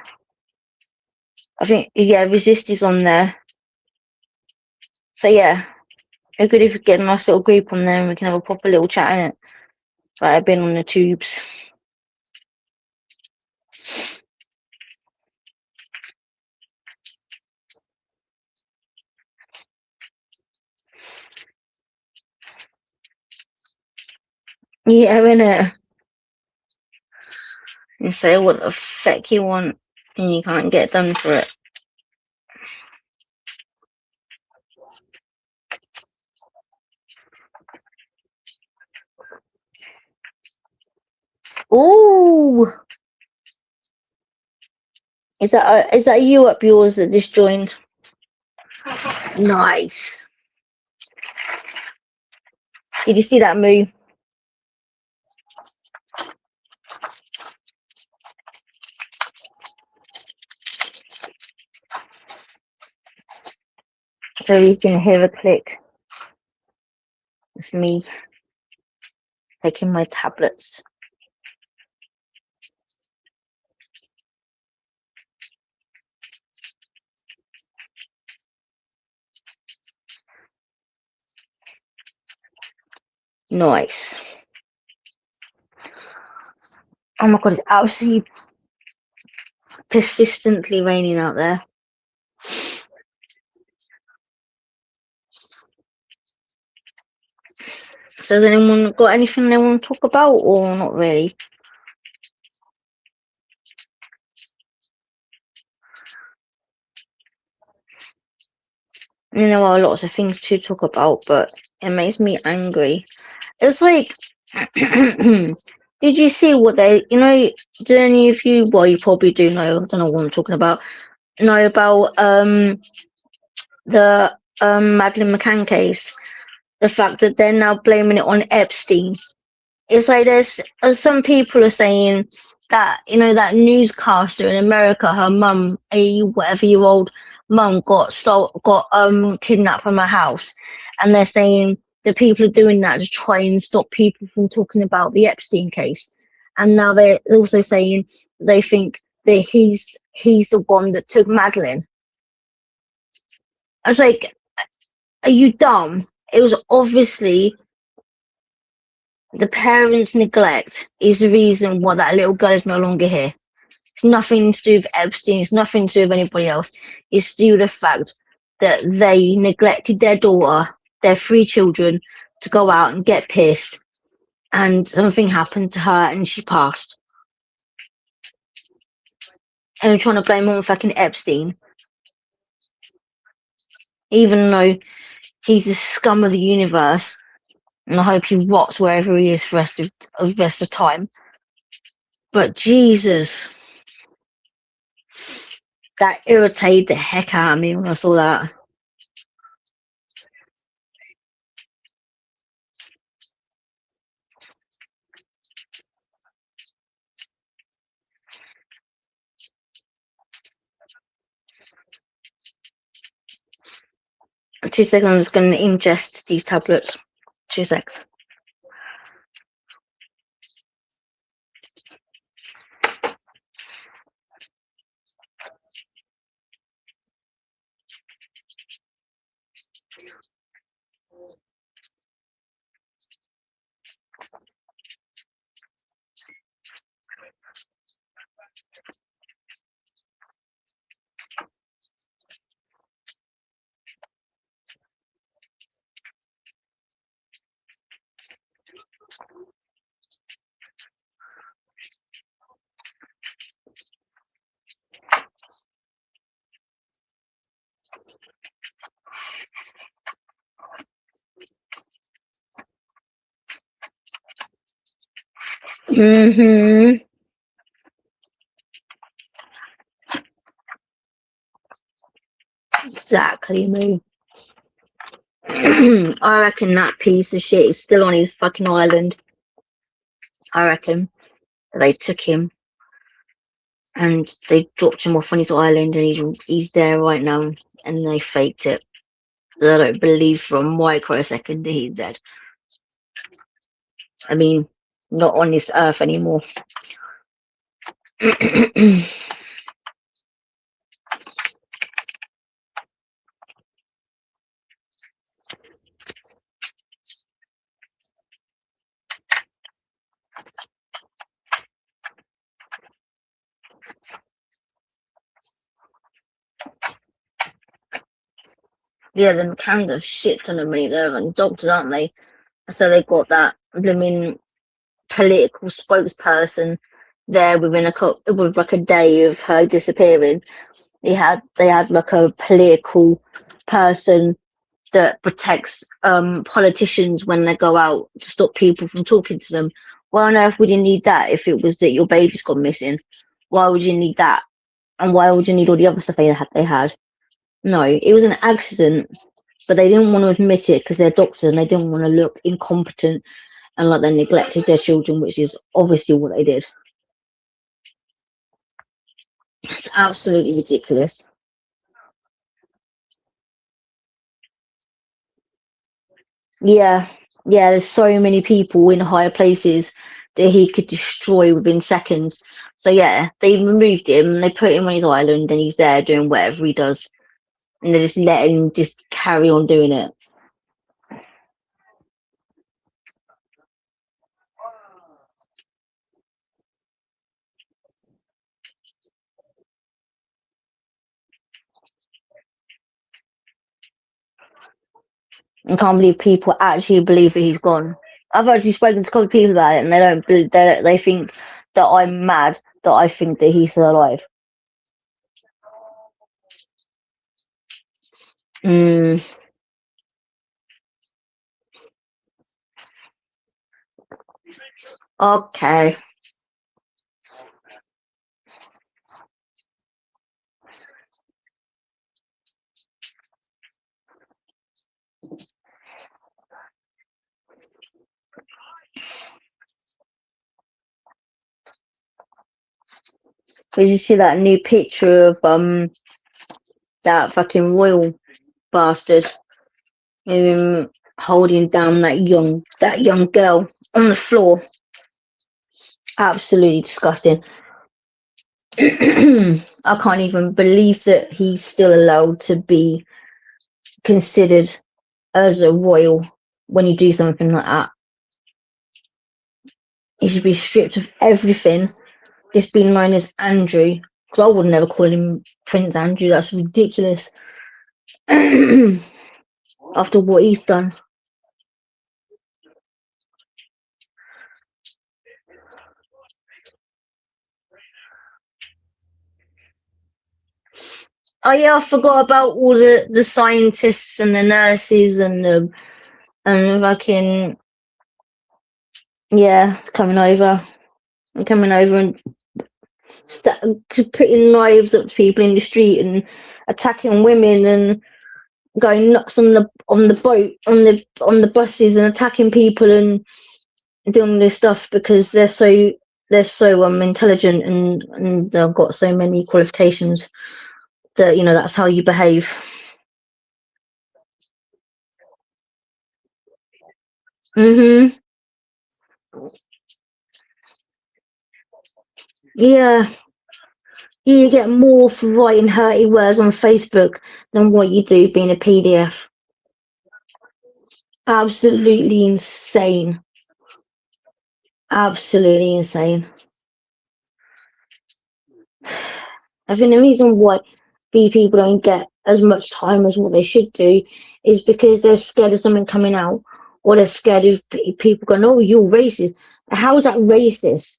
I think, yeah, Resist is on there. So yeah, it's good if we get a nice little group on there and we can have a proper little chat in it. Like I've been on the tubes. Yeah, innit? And say what the fuck you want and you can't get done for it. Ooh! Is that you up yours that just joined? Nice. Did you see that move? So you can hear the click. It's me taking my tablets. Nice. Oh my god, it's absolutely persistently raining out there. So has anyone got anything they want to talk about or not really? You know, there are lots of things to talk about, but it makes me angry. It's like, did you see what do any of you, well, you probably do know, I don't know what I'm talking about, know about the Madeleine McCann case? The fact that they're now blaming it on Epstein. It's like there's some people are saying that, that newscaster in America, her mum, a whatever-year-old mum, got kidnapped from her house, and they're saying the people are doing that to try and stop people from talking about the Epstein case. And now they're also saying they think that he's the one that took Madeleine. I was like, are you dumb? It was obviously the parents' neglect is the reason why that little girl is no longer here. It's nothing to do with Epstein. It's nothing to do with anybody else. It's due to the fact that they neglected their daughter, their 3 children, to go out and get pissed. And something happened to her and she passed. And they're trying to blame on fucking Epstein. Even though he's the scum of the universe. And I hope he rots wherever he is for the rest of time. But Jesus. That irritated the heck out of me when I saw that. In 2 seconds, I'm just going to ingest these tablets. 2 seconds. Exactly, me. I reckon that piece of shit is still on his fucking island. I reckon they took him. and they dropped him off on his island, and he's there right now, and they faked it. I don't believe for a microsecond that he's dead. I mean, not on this earth anymore. Yeah, the cans of shit on them, they're like doctors, aren't they? So they got that blooming political spokesperson there with like a day of her disappearing. They had like a political person that protects politicians when they go out to stop people from talking to them. Why on earth would you need that if it was that your baby's gone missing? Why would you need that? And why would you need all the other stuff they had? No, it was an accident, but they didn't want to admit it because they're doctors and they didn't want to look incompetent and like they neglected their children, which is obviously what they did. It's absolutely ridiculous. Yeah, yeah, there's so many people in higher places that he could destroy within seconds. So yeah, they removed him, they put him on his island, and he's there doing whatever he does, and they just let him just carry on doing it. I can't believe people actually believe that he's gone. I've actually spoken to a couple of people about it, and they don't believe. They think that I'm mad that I think that he's still alive. Mm, okay. Did you see that new picture of that fucking royal bastard holding down that young girl on the floor? Absolutely disgusting. I can't even believe that he's still allowed to be considered as a royal when you do something like that. He should be stripped of everything, just being known as Andrew. Because I would never call him Prince Andrew. That's ridiculous. After what he's done. Oh yeah, I forgot about all the scientists and the nurses and fucking yeah, coming over and putting knives up to people in the street and attacking women and going nuts on the boat on the buses and attacking people and doing this stuff because they're so intelligent and they've got so many qualifications that that's how you behave. Mhm. Yeah, you get more for writing hurty words on Facebook than what you do being a PDF. Absolutely insane. Absolutely insane. I think the reason why people don't get as much time as what they should do is because they're scared of something coming out, or they're scared of people going, "Oh, you're racist." How is that racist?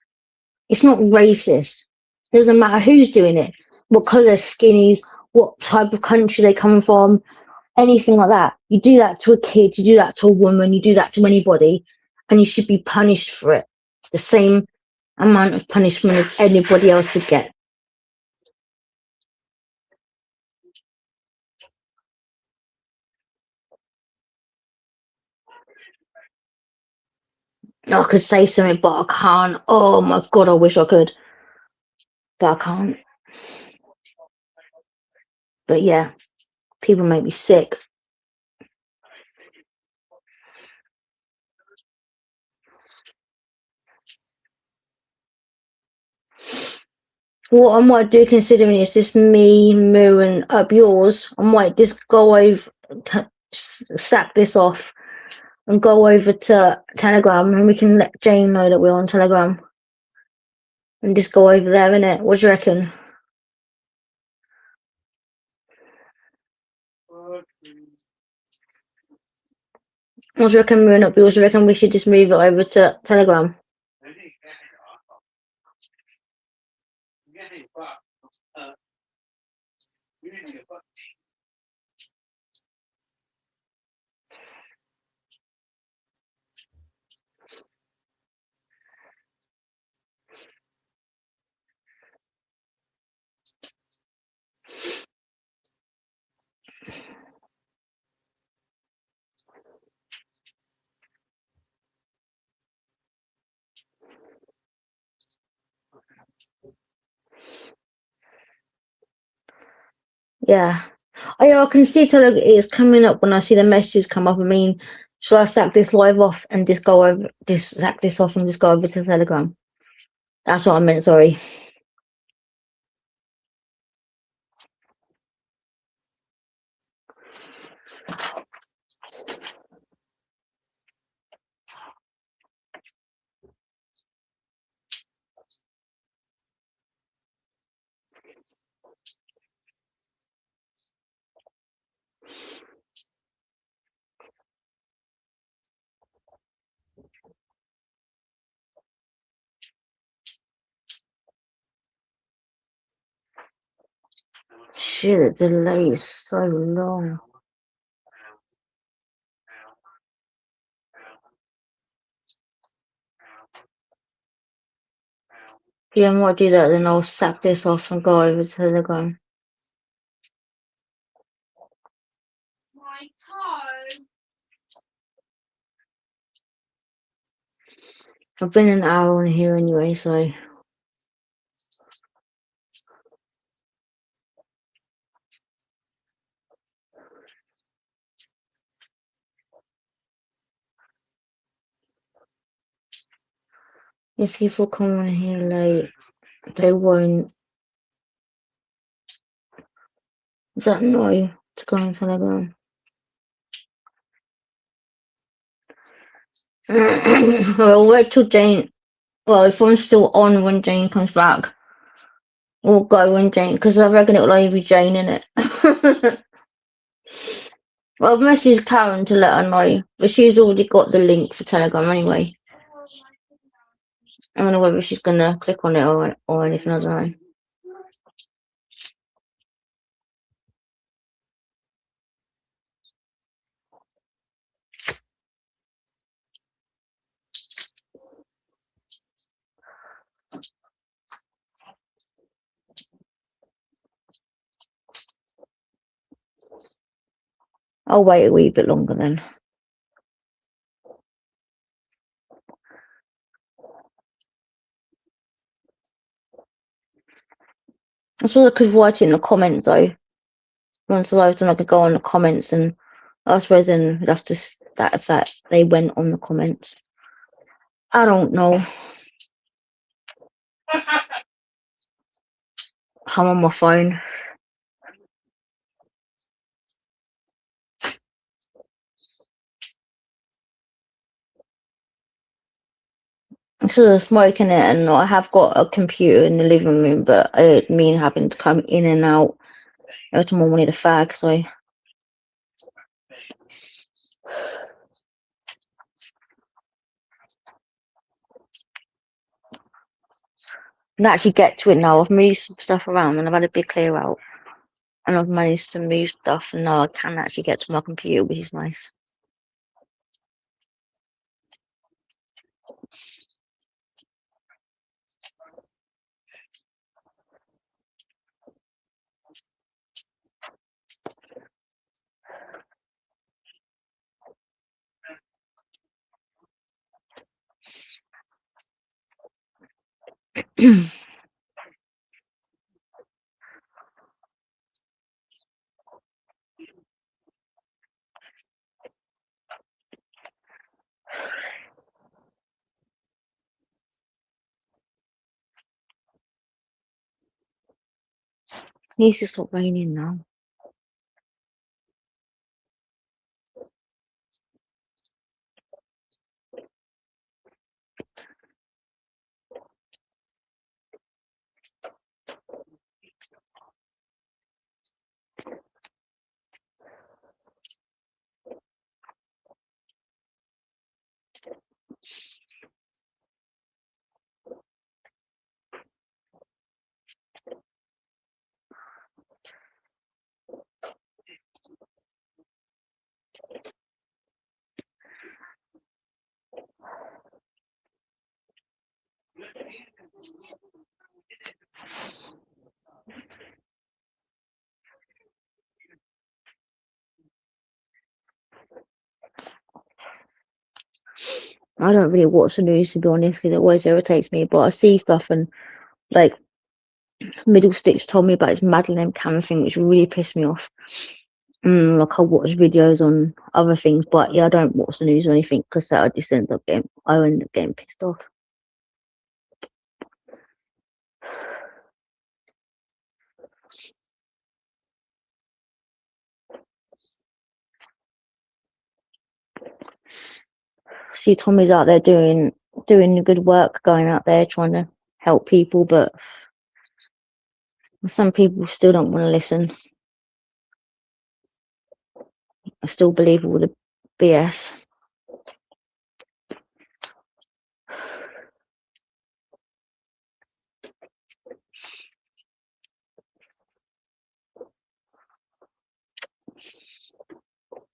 It's not racist. It doesn't matter who's doing it, what colour their skin is, what type of country they come from, anything like that. You do that to a kid, you do that to a woman, you do that to anybody, and you should be punished for it. The same amount of punishment as anybody else would get. I could say something, but I can't. Oh my god, I wish I could. but I can't. But yeah, people make me sick. What I might do, considering it's just me, Moo, and up yours, I might just go over, sack this off, and go over to Telegram, and we can let Jayne know that we're on Telegram, and just go over there, innit? What do you reckon? What do you reckon, Moo and up yours? Do you reckon we should just move it over to Telegram? Yeah. Oh, yeah, I can see it's coming up when I see the messages come up. I mean, shall I sack this live off and just go over, just sack this off and just go over to Telegram? That's what I meant, sorry. Shit, the delay is so long. Yeah, I might do that, then I'll sack this off and go over to Telegram. I've been an hour on here anyway, so. If people come on here late, they won't. Is that no to go on Telegram? I'll wait till Jayne. Well, if I'm still on when Jayne comes back, we'll go when Jayne, because I reckon it'll only be Jayne in it. Well, I've messaged Karen to let her know, but she's already got the link for Telegram anyway. I don't know whether she's gonna click on it or anything, I don't know. I'll wait a wee bit longer then. I suppose I could write it in the comments though. Once the live's done, I could go on the comments, and I suppose then we'd have to stat if that they went on the comments. I don't know. I'm on my phone. I'm sort of smoking it, and I have got a computer in the living room, but I mean having to come in and out every time I wanted a fag, so. I actually get to it now. I've moved some stuff around and I've had a big clear out, and I've managed to move stuff, and now I can actually get to my computer, which is nice. needs to stop raining now. I don't really watch the news, to be honest, because it always irritates me. But I see stuff, and like Middle Stitch told me about his Madeline Cameron thing, which really pissed me off. Like I watch videos on other things, but yeah, I don't watch the news or anything because I just end up getting pissed off. See, Tommy's out there doing good work, going out there trying to help people, but some people still don't want to listen. I still believe all the BS.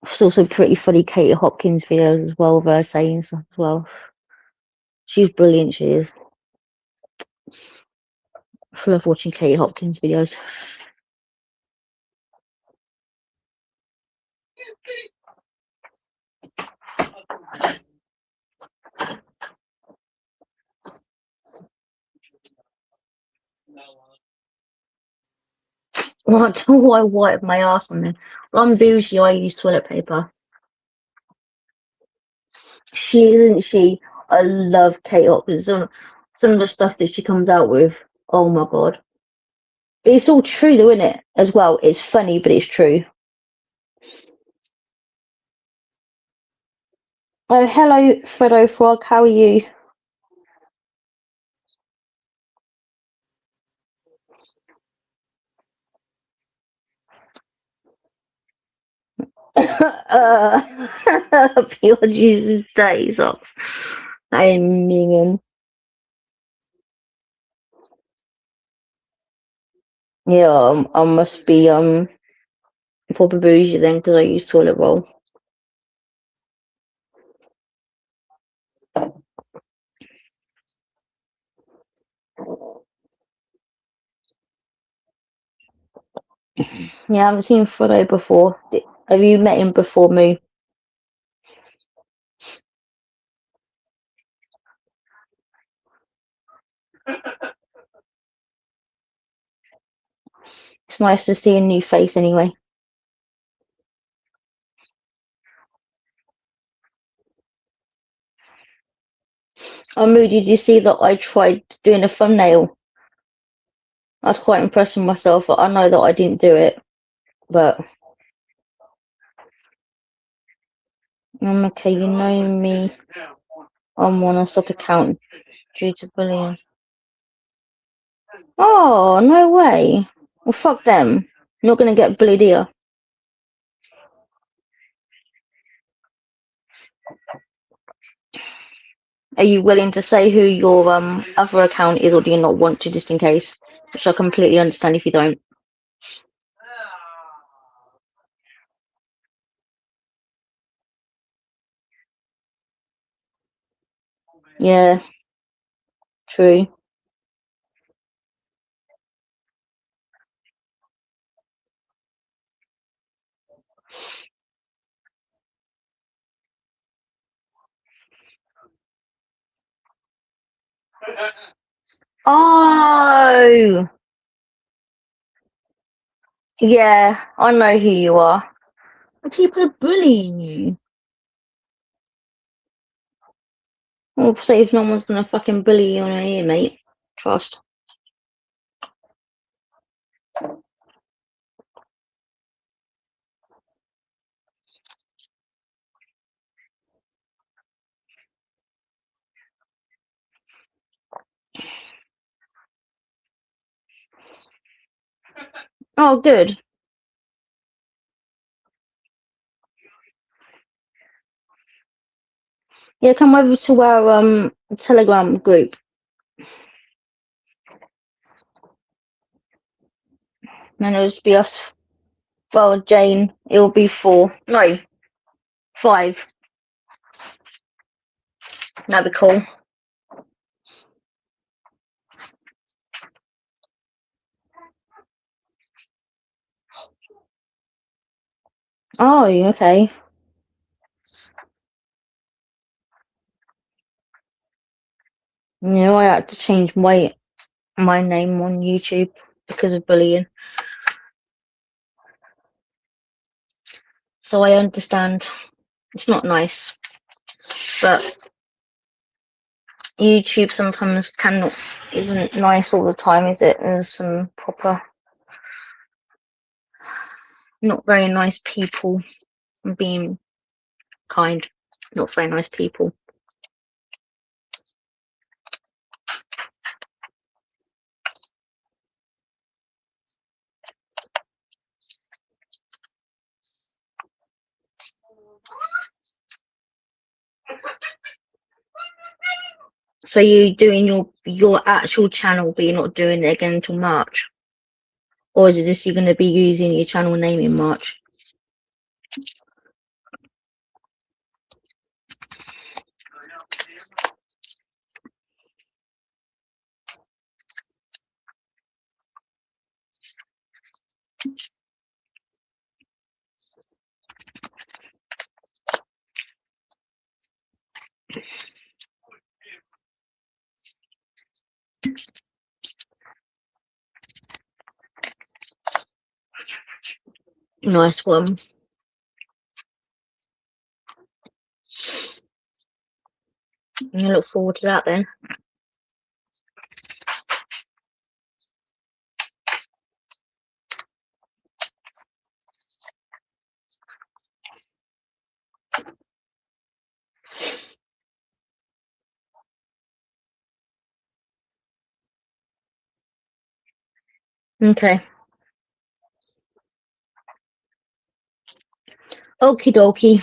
It's also pretty funny Katie Hopkins videos as well, of her saying stuff as well. She's brilliant, she is. I love watching Katie Hopkins videos. Well, I don't know why I wiped my ass on there. When I'm bougie, I use toilet paper. She isn't she? I love Kate Hopkins. Some of the stuff that she comes out with. Oh my god. It's all true though, isn't it? As well. It's funny, but it's true. Oh, hello, Fredo Frog. How are you? People uses dirty socks. I'm mean. Yeah, I must be proper bougie then because I use toilet roll. Yeah, I haven't seen Fredo before. Have you met him before, Moo? It's nice to see a new face anyway. Oh, Moo, did you see that I tried doing a thumbnail? I was quite impressed with myself. I know that I didn't do it, but I'm okay. You know me. I'm on a stock account due to bullying. Oh, no way. Well, fuck them. I'm not going to get bullied here. Are you willing to say who your other account is, or do you not want to, just in case? Which I completely understand if you don't. Yeah, true. Oh, yeah, I know who you are. People are bullying you. Well, say if no one's gonna fucking bully you on here, mate. Trust. Oh, good. Yeah, come over to our Telegram group. And it'll just be us. Well, Jane, it'll be 4. No, 5. That'd be cool. Oh, okay. Yeah, I had to change my name on YouTube because of bullying. So I understand. It's not nice. But YouTube sometimes isn't nice all the time, is it? There's some proper, not very nice people. I'm being kind. Not very nice people. So you're doing your actual channel, but you're not doing it again until March? Or is it just you're going to be using your channel name in March? Nice one. I look forward to that then. Okay. Okie dokie.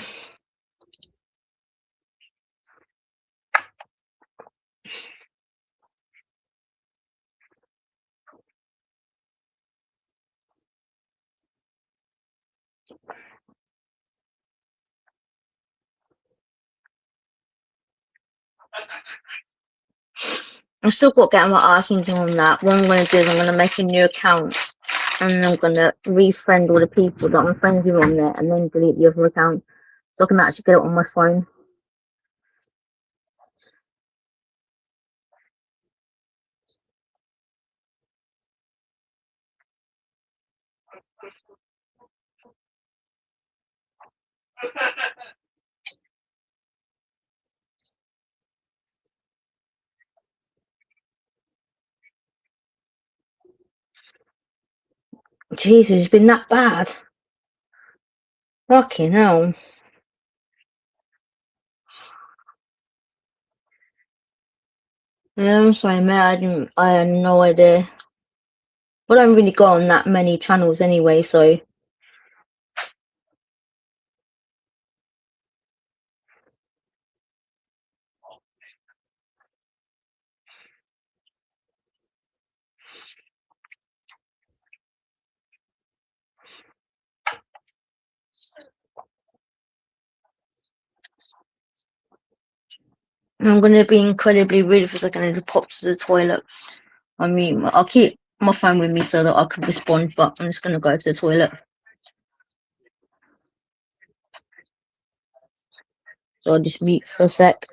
I've still got to get my ass into on that. What I'm going to do is I'm going to make a new account and I'm going to refriend all the people that I'm friends with on there and then delete the other account so I can actually get it on my phone. Jesus, it's been that bad. Fucking hell. Yeah, I'm sorry, mate. I had no idea. Well, I don't really go on that many channels anyway, so. I'm going to be incredibly rude for a second and just pop to the toilet. I mean, I'll keep my phone with me so that I can respond, but I'm just going to go to the toilet. So I'll just mute for a sec.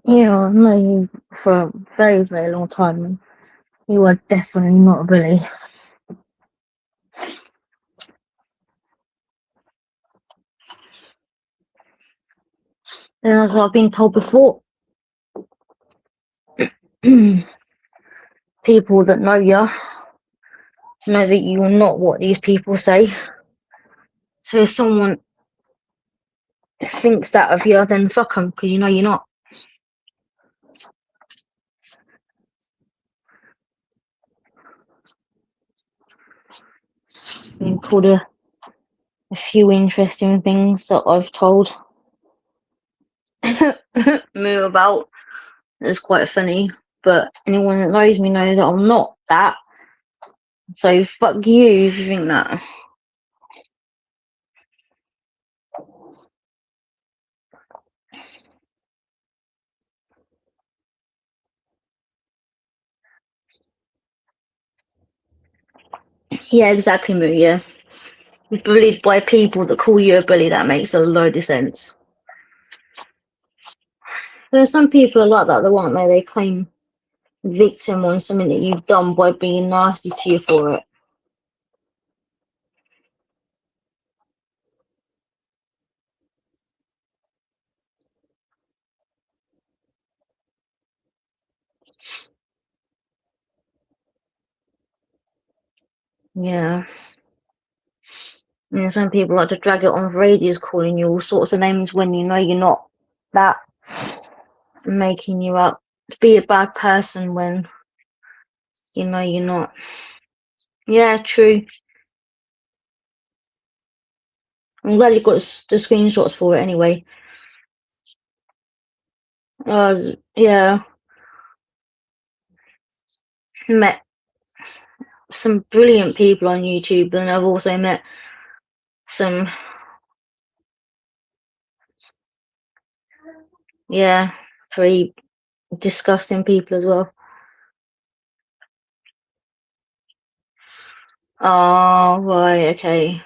Yeah, I know you for a very, very long time, and you are definitely not a bully. And as I've been told before, people that know you know that you are not what these people say. So if someone thinks that of you, then fuck them, because you know you're not. You called a few interesting things that I've told me about. It's quite funny, but anyone that knows me knows that I'm not that. So fuck you if you think that. Yeah, exactly, Moo, yeah. Bullied by people that call you a bully, that makes a load of sense. There are some people like that, though, aren't they? They claim victim on something that you've done by being nasty to you for it. Yeah. And some people like to drag it on radios, calling you all sorts of names when you know you're not that, making you up to be a bad person when you know you're not. Yeah, true. I'm glad you got the screenshots for it anyway. Yeah, met some brilliant people on YouTube, and I've also met some, yeah, very disgusting people as well. Oh, right, okay.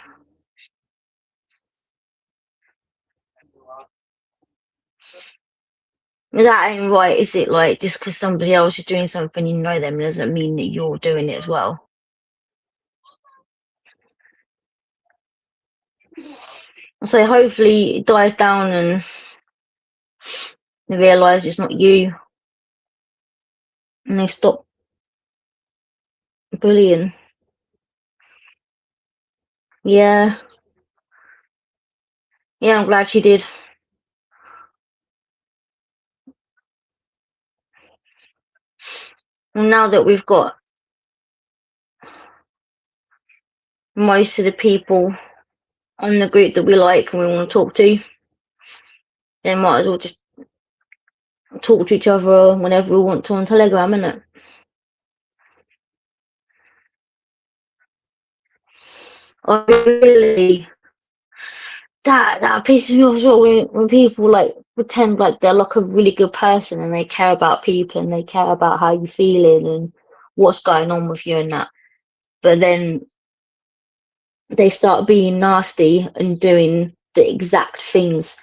That ain't right, is it? Like, just because somebody else is doing something, you know them, doesn't mean that you're doing it as well. So hopefully it dies down and they realise it's not you and they stop bullying. Yeah, yeah, I'm glad she did. And now that we've got most of the people on the group that we like and we want to talk to, then might as well just talk to each other whenever we want to on Telegram, innit? I really, that pisses me off as well when people like pretend like they're like a really good person and they care about people and they care about how you're feeling and what's going on with you and that. But then they start being nasty and doing the exact things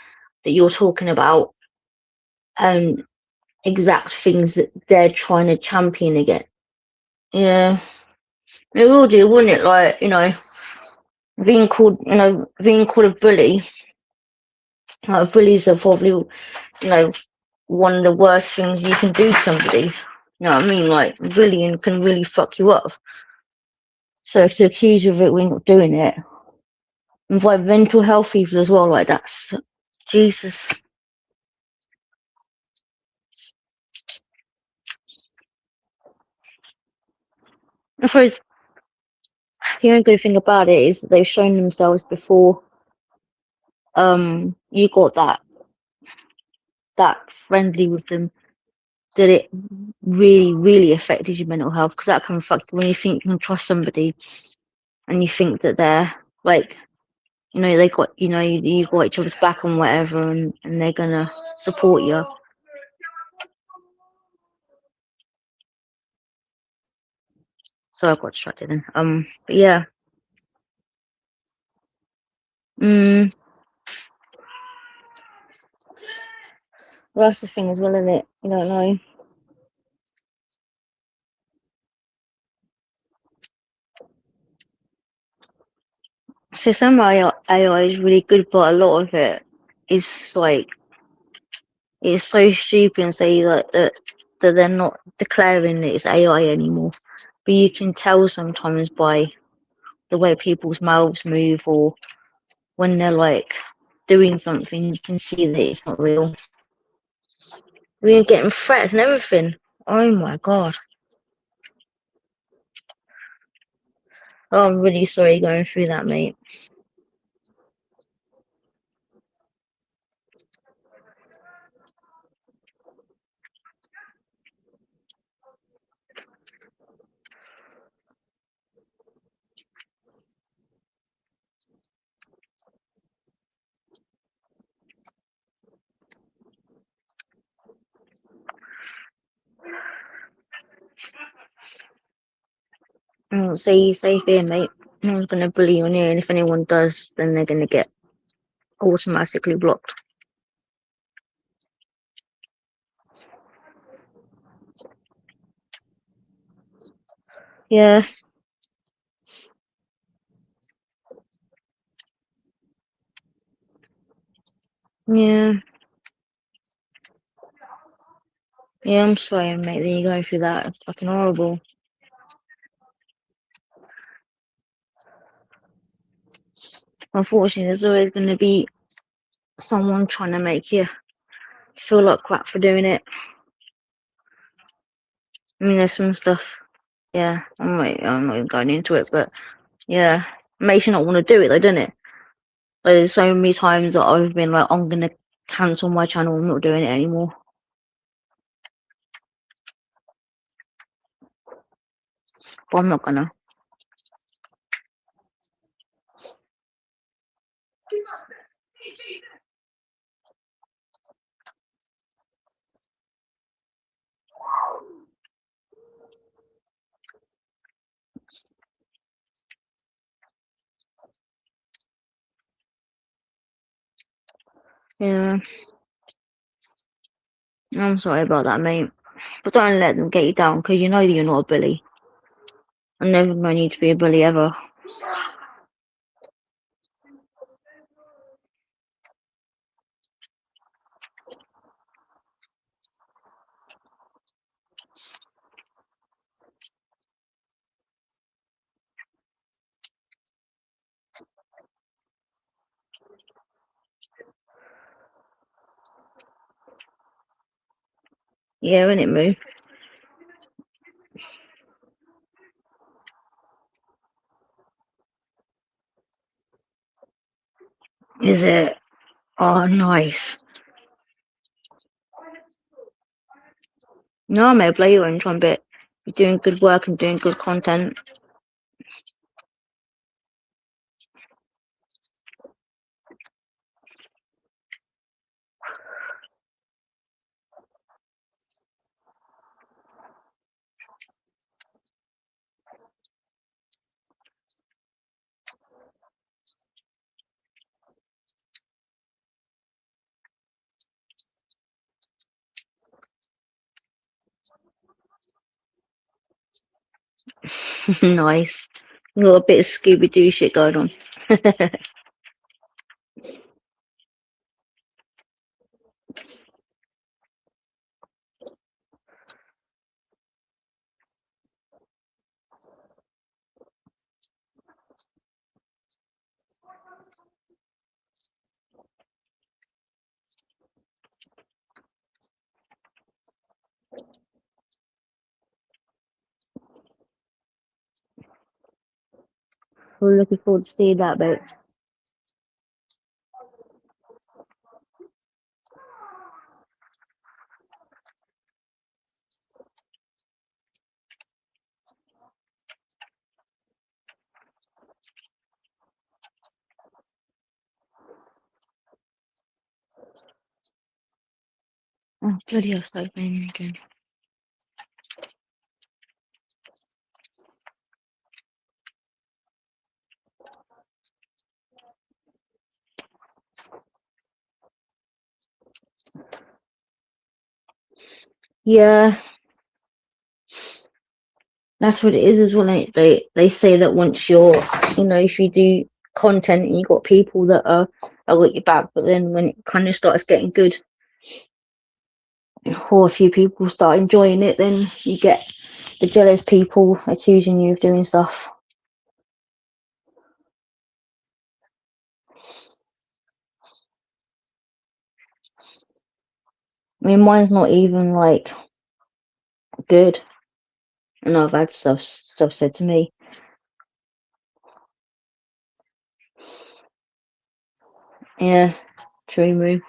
that you're talking about and exact things that they're trying to champion again. Yeah, it will do, wouldn't it? Like, being called a bully. Bullies are probably, one of the worst things you can do to somebody. You know what I mean? Like, bullying can really fuck you up. So to accuse you of it when you're not doing it, and by mental health people as well, like that's Jesus. I suppose the only good thing about it is that they've shown themselves before you got that friendly with them, that it really, really affected your mental health, because that can fuck you when you think you can trust somebody and you think that they're like, they got, you got each other's back and whatever, and they're gonna support you. So I got distracted then. But yeah. Mm, Well, that's the thing as well, isn't it? You don't know. So some AI is really good, but a lot of it is like it's so stupid and say that they're not declaring that it's AI anymore. But you can tell sometimes by the way people's mouths move or when they're like doing something, you can see that it's not real. We're getting threats and everything. Oh my god. Oh, I'm really sorry going through that, mate. Say safe here, mate. No one's gonna bully you in here, and if anyone does, then they're gonna get automatically blocked. Yeah, yeah, yeah. I'm sorry, mate, that you're going through that. It's fucking horrible. Unfortunately, there's always gonna be someone trying to make you feel like crap for doing it. I mean, there's some stuff. Yeah, I'm not even going into it, but yeah, makes you not want to do it, though, doesn't it? Like, there's so many times that I've been like, I'm gonna cancel my channel. I'm not doing it anymore. But I'm not gonna. Yeah, I'm sorry about that, mate. But don't let them get you down, because you know that you're not a bully. I never known you to be a bully ever. Yeah, innit, Moo? Is it? Oh, nice. No, mate, play your own trumpet. You're doing good work and doing good content. Nice. You got a bit of Scooby Doo shit going on. We're looking forward to seeing that, mate. Oh, bloody hell, start playing again. Yeah, that's what it is as well. They say that once you're, if you do content and you got people that are got your back, but then when it kind of starts getting good, or a few people start enjoying it, then you get the jealous people accusing you of doing stuff. I mean, mine's not even like good, and I've had stuff said to me. Yeah, true, Moo.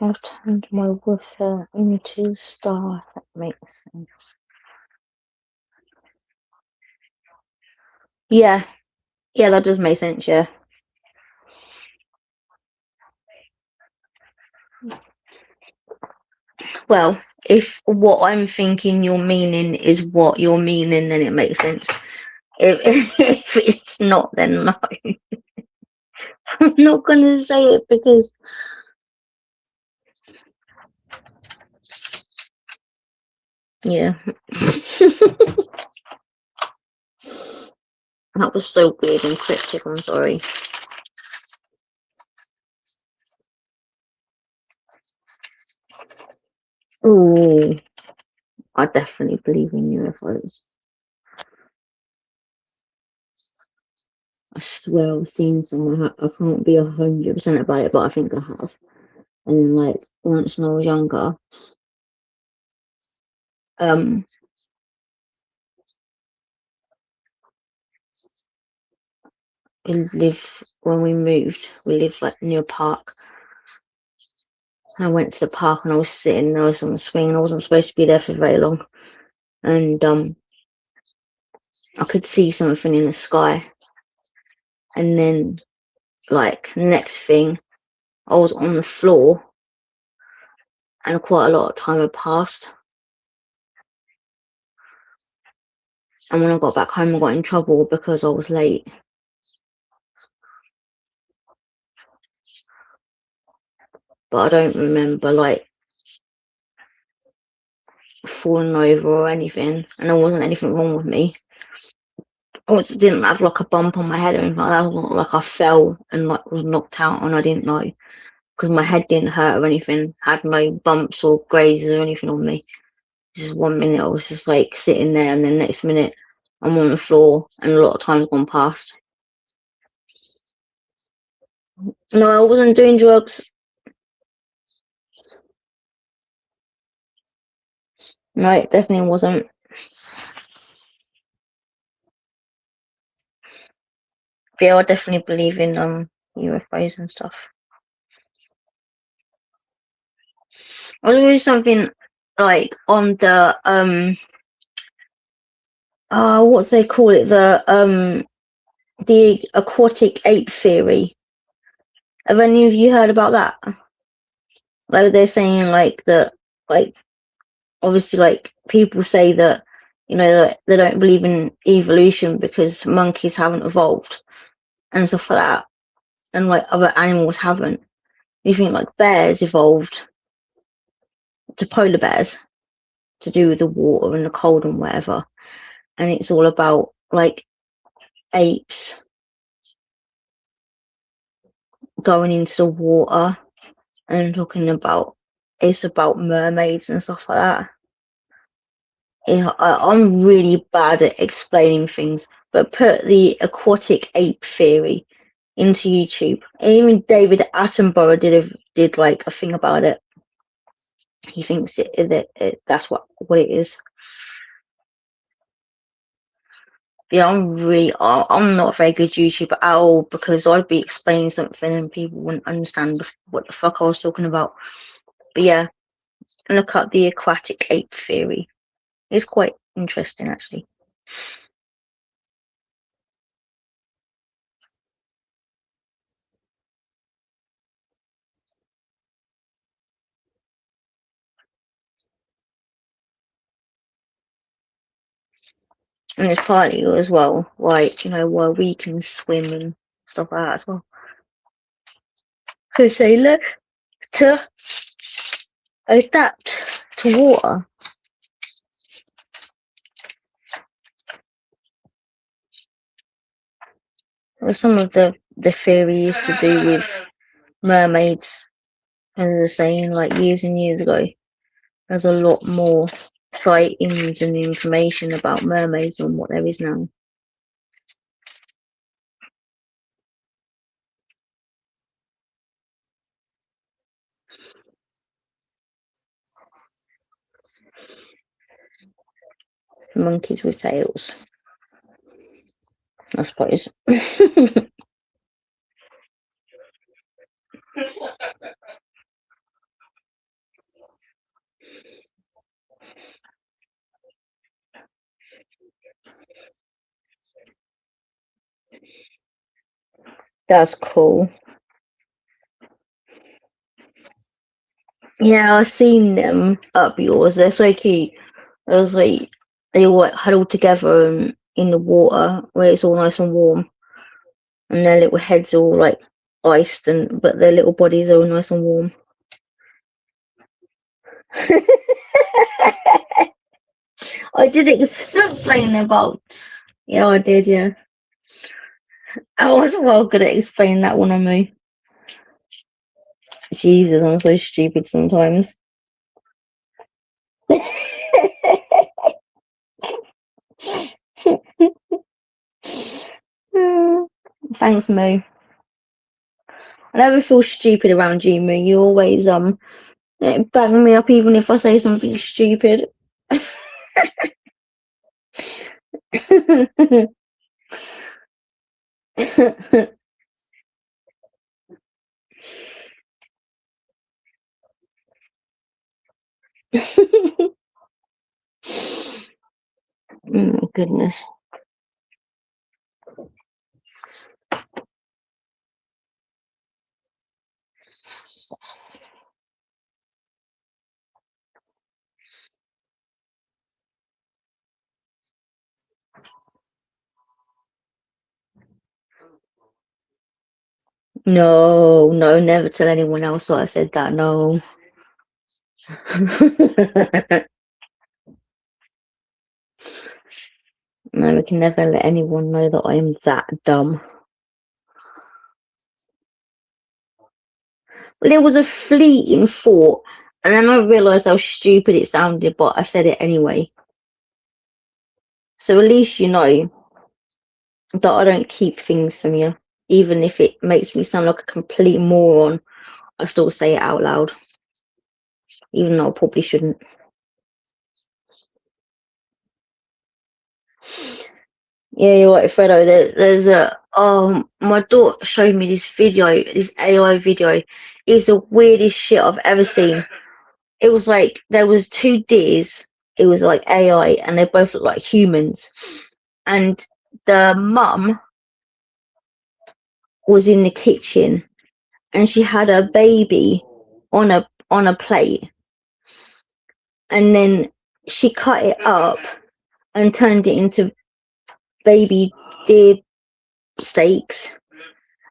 I've turned my woofer into a star. If that makes sense. Yeah, that does make sense. Yeah. Well, if what I'm thinking you're meaning is what you're meaning, then it makes sense. If it's not, then no. I'm not gonna say it because yeah. That was so weird and cryptic. I'm sorry. Ooh, I definitely believe in UFOs. I swear I've seen someone. I can't be 100% about it, but I think I have. And then, like, once when I was younger, um, when we moved, we lived like near a park. I went to the park and I was sitting there, I was on the swing, and I wasn't supposed to be there for very long. And I could see something in the sky. And then, like, next thing, I was on the floor, and quite a lot of time had passed. And when I got back home, I got in trouble because I was late. But I don't remember, like, falling over or anything. And there wasn't anything wrong with me. I didn't have, like, a bump on my head or anything like that. It wasn't like I fell and, like, was knocked out and I didn't know. Because my head didn't hurt or anything. Had no bumps or grazes or anything on me. Just 1 minute I was just, like, sitting there, and then next minute I'm on the floor and a lot of time's gone past. No, I wasn't doing drugs. No, it definitely wasn't. But yeah, I definitely believe in UFOs and stuff. I was always something like on the what do they call it? The aquatic ape theory. Have any of you heard about that? Like they're saying like that, like obviously like people say that that they don't believe in evolution because monkeys haven't evolved and stuff like that, and like other animals haven't. You think like bears evolved to polar bears to do with the water and the cold and whatever, and it's all about like apes going into the water and talking about it's about mermaids and stuff like that. I'm really bad at explaining things, but put the aquatic ape theory into YouTube. And even David Attenborough did like a thing about it. He thinks that's what it is. Yeah, I'm not a very good YouTuber at all because I'd be explaining something and people wouldn't understand what the fuck I was talking about. But yeah, look up the aquatic ape theory. It's quite interesting actually. And it's partly as well why, why we can swim and stuff like that as well. Because they learn to adapt to water. Well, some of the theories to do with mermaids, as I was saying, like years and years ago, there's a lot more sightings and information about mermaids than what there is now. Monkeys with tails, I suppose. That's cool. Yeah, I've seen them up yours. They're so cute. It was like they all like huddled together and in the water where it's all nice and warm, and their little heads all like iced, but their little bodies are all nice and warm. I did explain about. Yeah, I did. Yeah, I was well good at explaining that one on me. Jesus, I'm so stupid sometimes. Thanks, Moo. I never feel stupid around you, Moo. You always back me up even if I say something stupid. Oh, goodness. No, never tell anyone else that I said that, no. No, we can never let anyone know that I am that dumb. Well, it was a fleeting thought, and then I realised how stupid it sounded, but I said it anyway. So at least you know that I don't keep things from you. Even if it makes me sound like a complete moron, I still say it out loud. Even though I probably shouldn't. Yeah, you're right, Fredo. There's a my daughter showed me this video, this AI video. It's the weirdest shit I've ever seen. It was like there was two deers. It was like AI, and they both look like humans. And the mum was in the kitchen, and she had a baby on a plate, and then she cut it up and turned it into baby deer steaks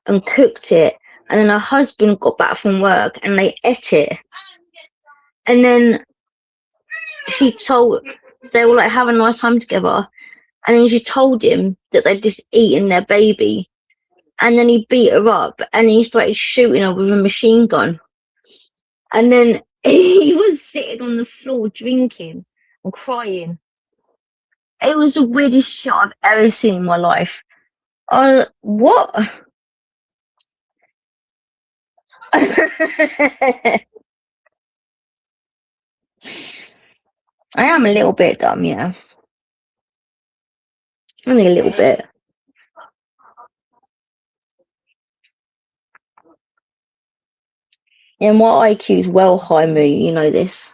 and cooked it, and then her husband got back from work and they ate it, and then they were like having a nice time together, and then she told him that they'd just eaten their baby, and then he beat her up and he started shooting her with a machine gun, and then he was sitting on the floor drinking and crying. It was the weirdest shit I've ever seen in my life. What? I am a little bit dumb, yeah. Only a little bit. Yeah, my IQ is well high, Moo. You know this.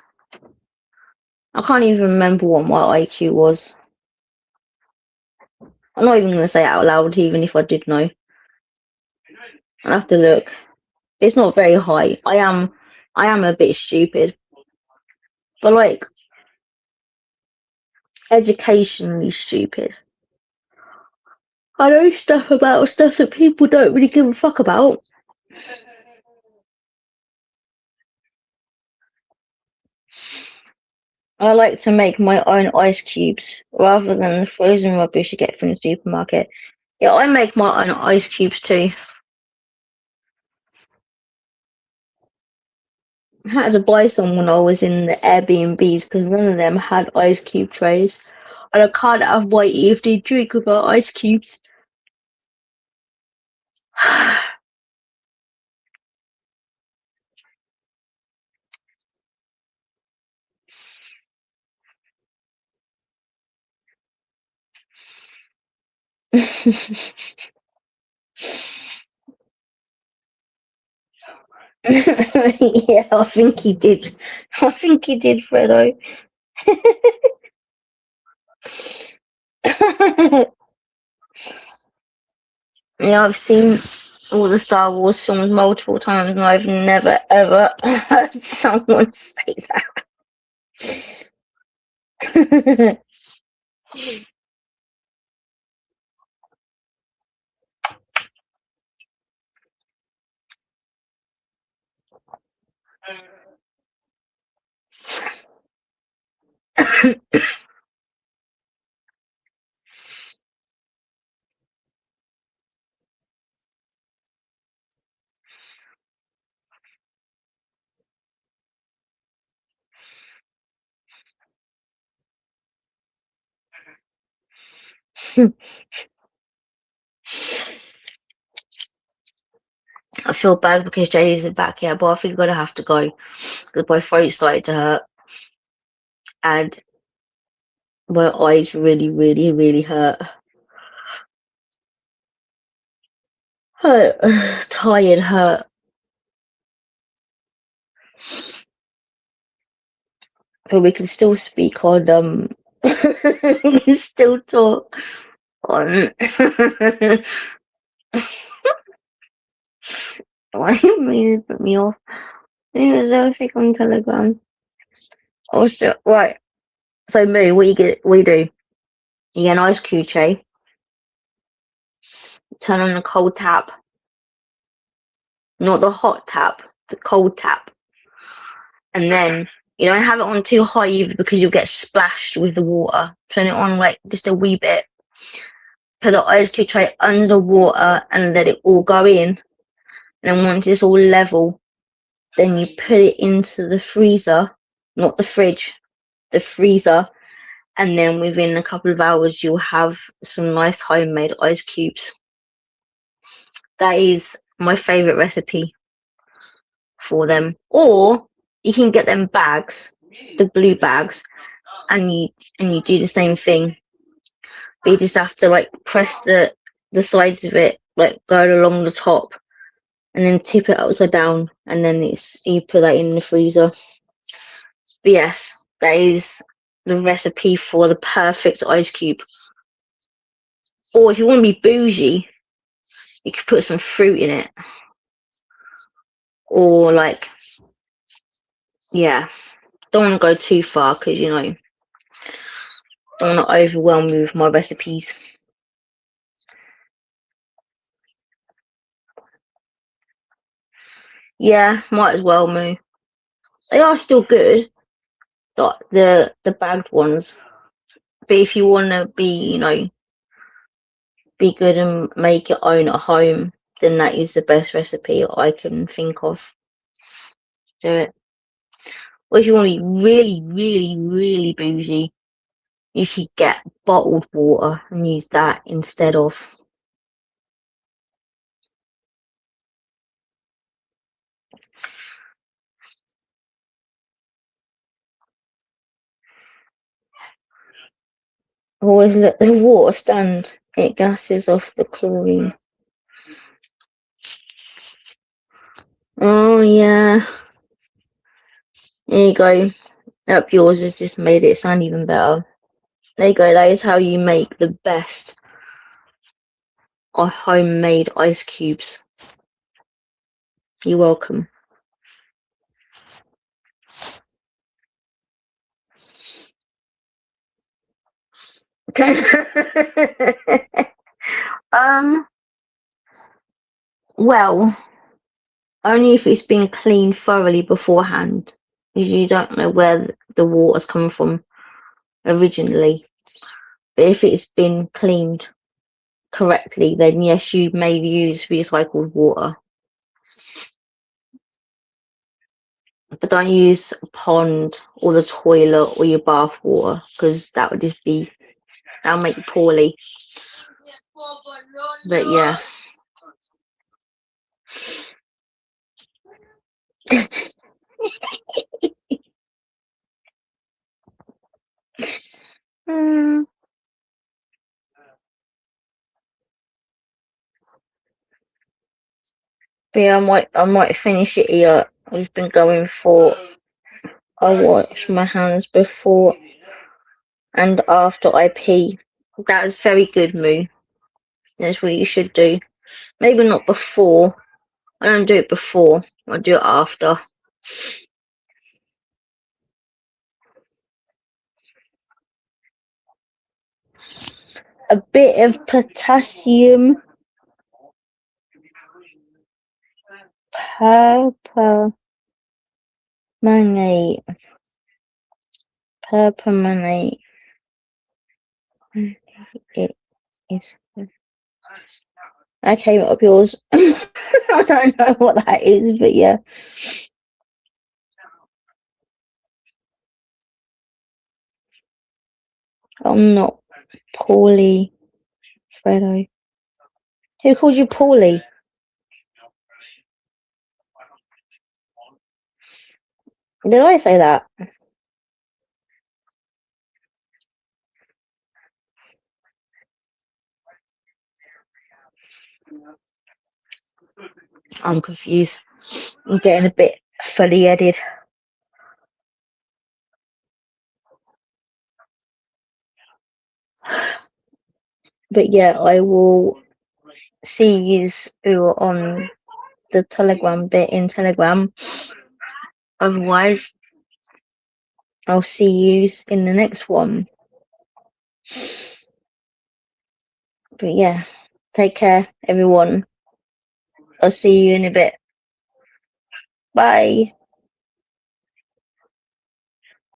I can't even remember what my IQ was. I'm not even going to say it out loud, even if I did know. I'll have to look. It's not very high. I am a bit stupid. But like, educationally stupid. I know stuff about stuff that people don't really give a fuck about. I like to make my own ice cubes rather than the frozen rubbish you get from the supermarket. Yeah, I make my own ice cubes too. I had to buy some when I was in the Airbnbs because none of them had ice cube trays. And I can't have my evening drink without ice cubes. Yeah, I think he did. I think he did, Fredo. Yeah, I've seen all the Star Wars films multiple times, and I've never ever heard someone say that. I feel bad because Jay isn't back yet, but I think I'm gonna have to go because my throat started to hurt and my eyes really, really, really hurt. Hurt, tired, hurt. But we can still speak on we can still talk on. Why you mean to put me off? There's everything on Telegram. Also, right. So, Moo, what you get? What you do? You get an ice cube tray. Turn on the cold tap, not the hot tap, the cold tap, and then you don't have it on too high either because you'll get splashed with the water. Turn it on like just a wee bit. Put the ice cube tray under the water and let it all go in. And then once it's all level, then you put it into the freezer, not the fridge, the freezer. And then within a couple of hours, you'll have some nice homemade ice cubes. That is my favourite recipe for them. Or you can get them bags, the blue bags, and you do the same thing. But you just have to like press the sides of it, like go along the top, and then tip it upside down, and then you put that in the freezer. But yes, that is the recipe for the perfect ice cube. Or if you want to be bougie, you could put some fruit in it. Or like, yeah, don't want to go too far because don't want to overwhelm you with my recipes. Yeah, might as well, Moo. They are still good, the bagged ones. But if you want to be good and make your own at home, then that is the best recipe I can think of. Do it. Or if you want to be really, really, really bougie, you should get bottled water and use that instead of. Always let the water stand. It gases off the chlorine. Oh yeah. There you go. Up yours has just made it sound even better. There you go. That is how you make the best homemade ice cubes. You're welcome. um. Well, only if it's been cleaned thoroughly beforehand, because you don't know where the water's coming from originally. But if it's been cleaned correctly, then yes, you may use recycled water. But don't use a pond or the toilet or your bath water, because that would just be, that'll make you poorly. But yeah. But yeah, I might finish it here. I've been going for, I wash my hands before and after I pee. That is very good, Moo. That's what you should do. Maybe not before. I don't do it before. I do it after. A bit of potassium permanganate. Permanganate. It is. Okay, what up yours? I don't know what that is, but yeah. I'm not poorly, Fredo. Who called you poorly? Did I say that? I'm confused. I'm getting a bit fully headed. But yeah, I will see yous who are on the Telegram bit in Telegram. Otherwise, I'll see yous in the next one. But yeah, take care, everyone. I'll see you in a bit. Bye.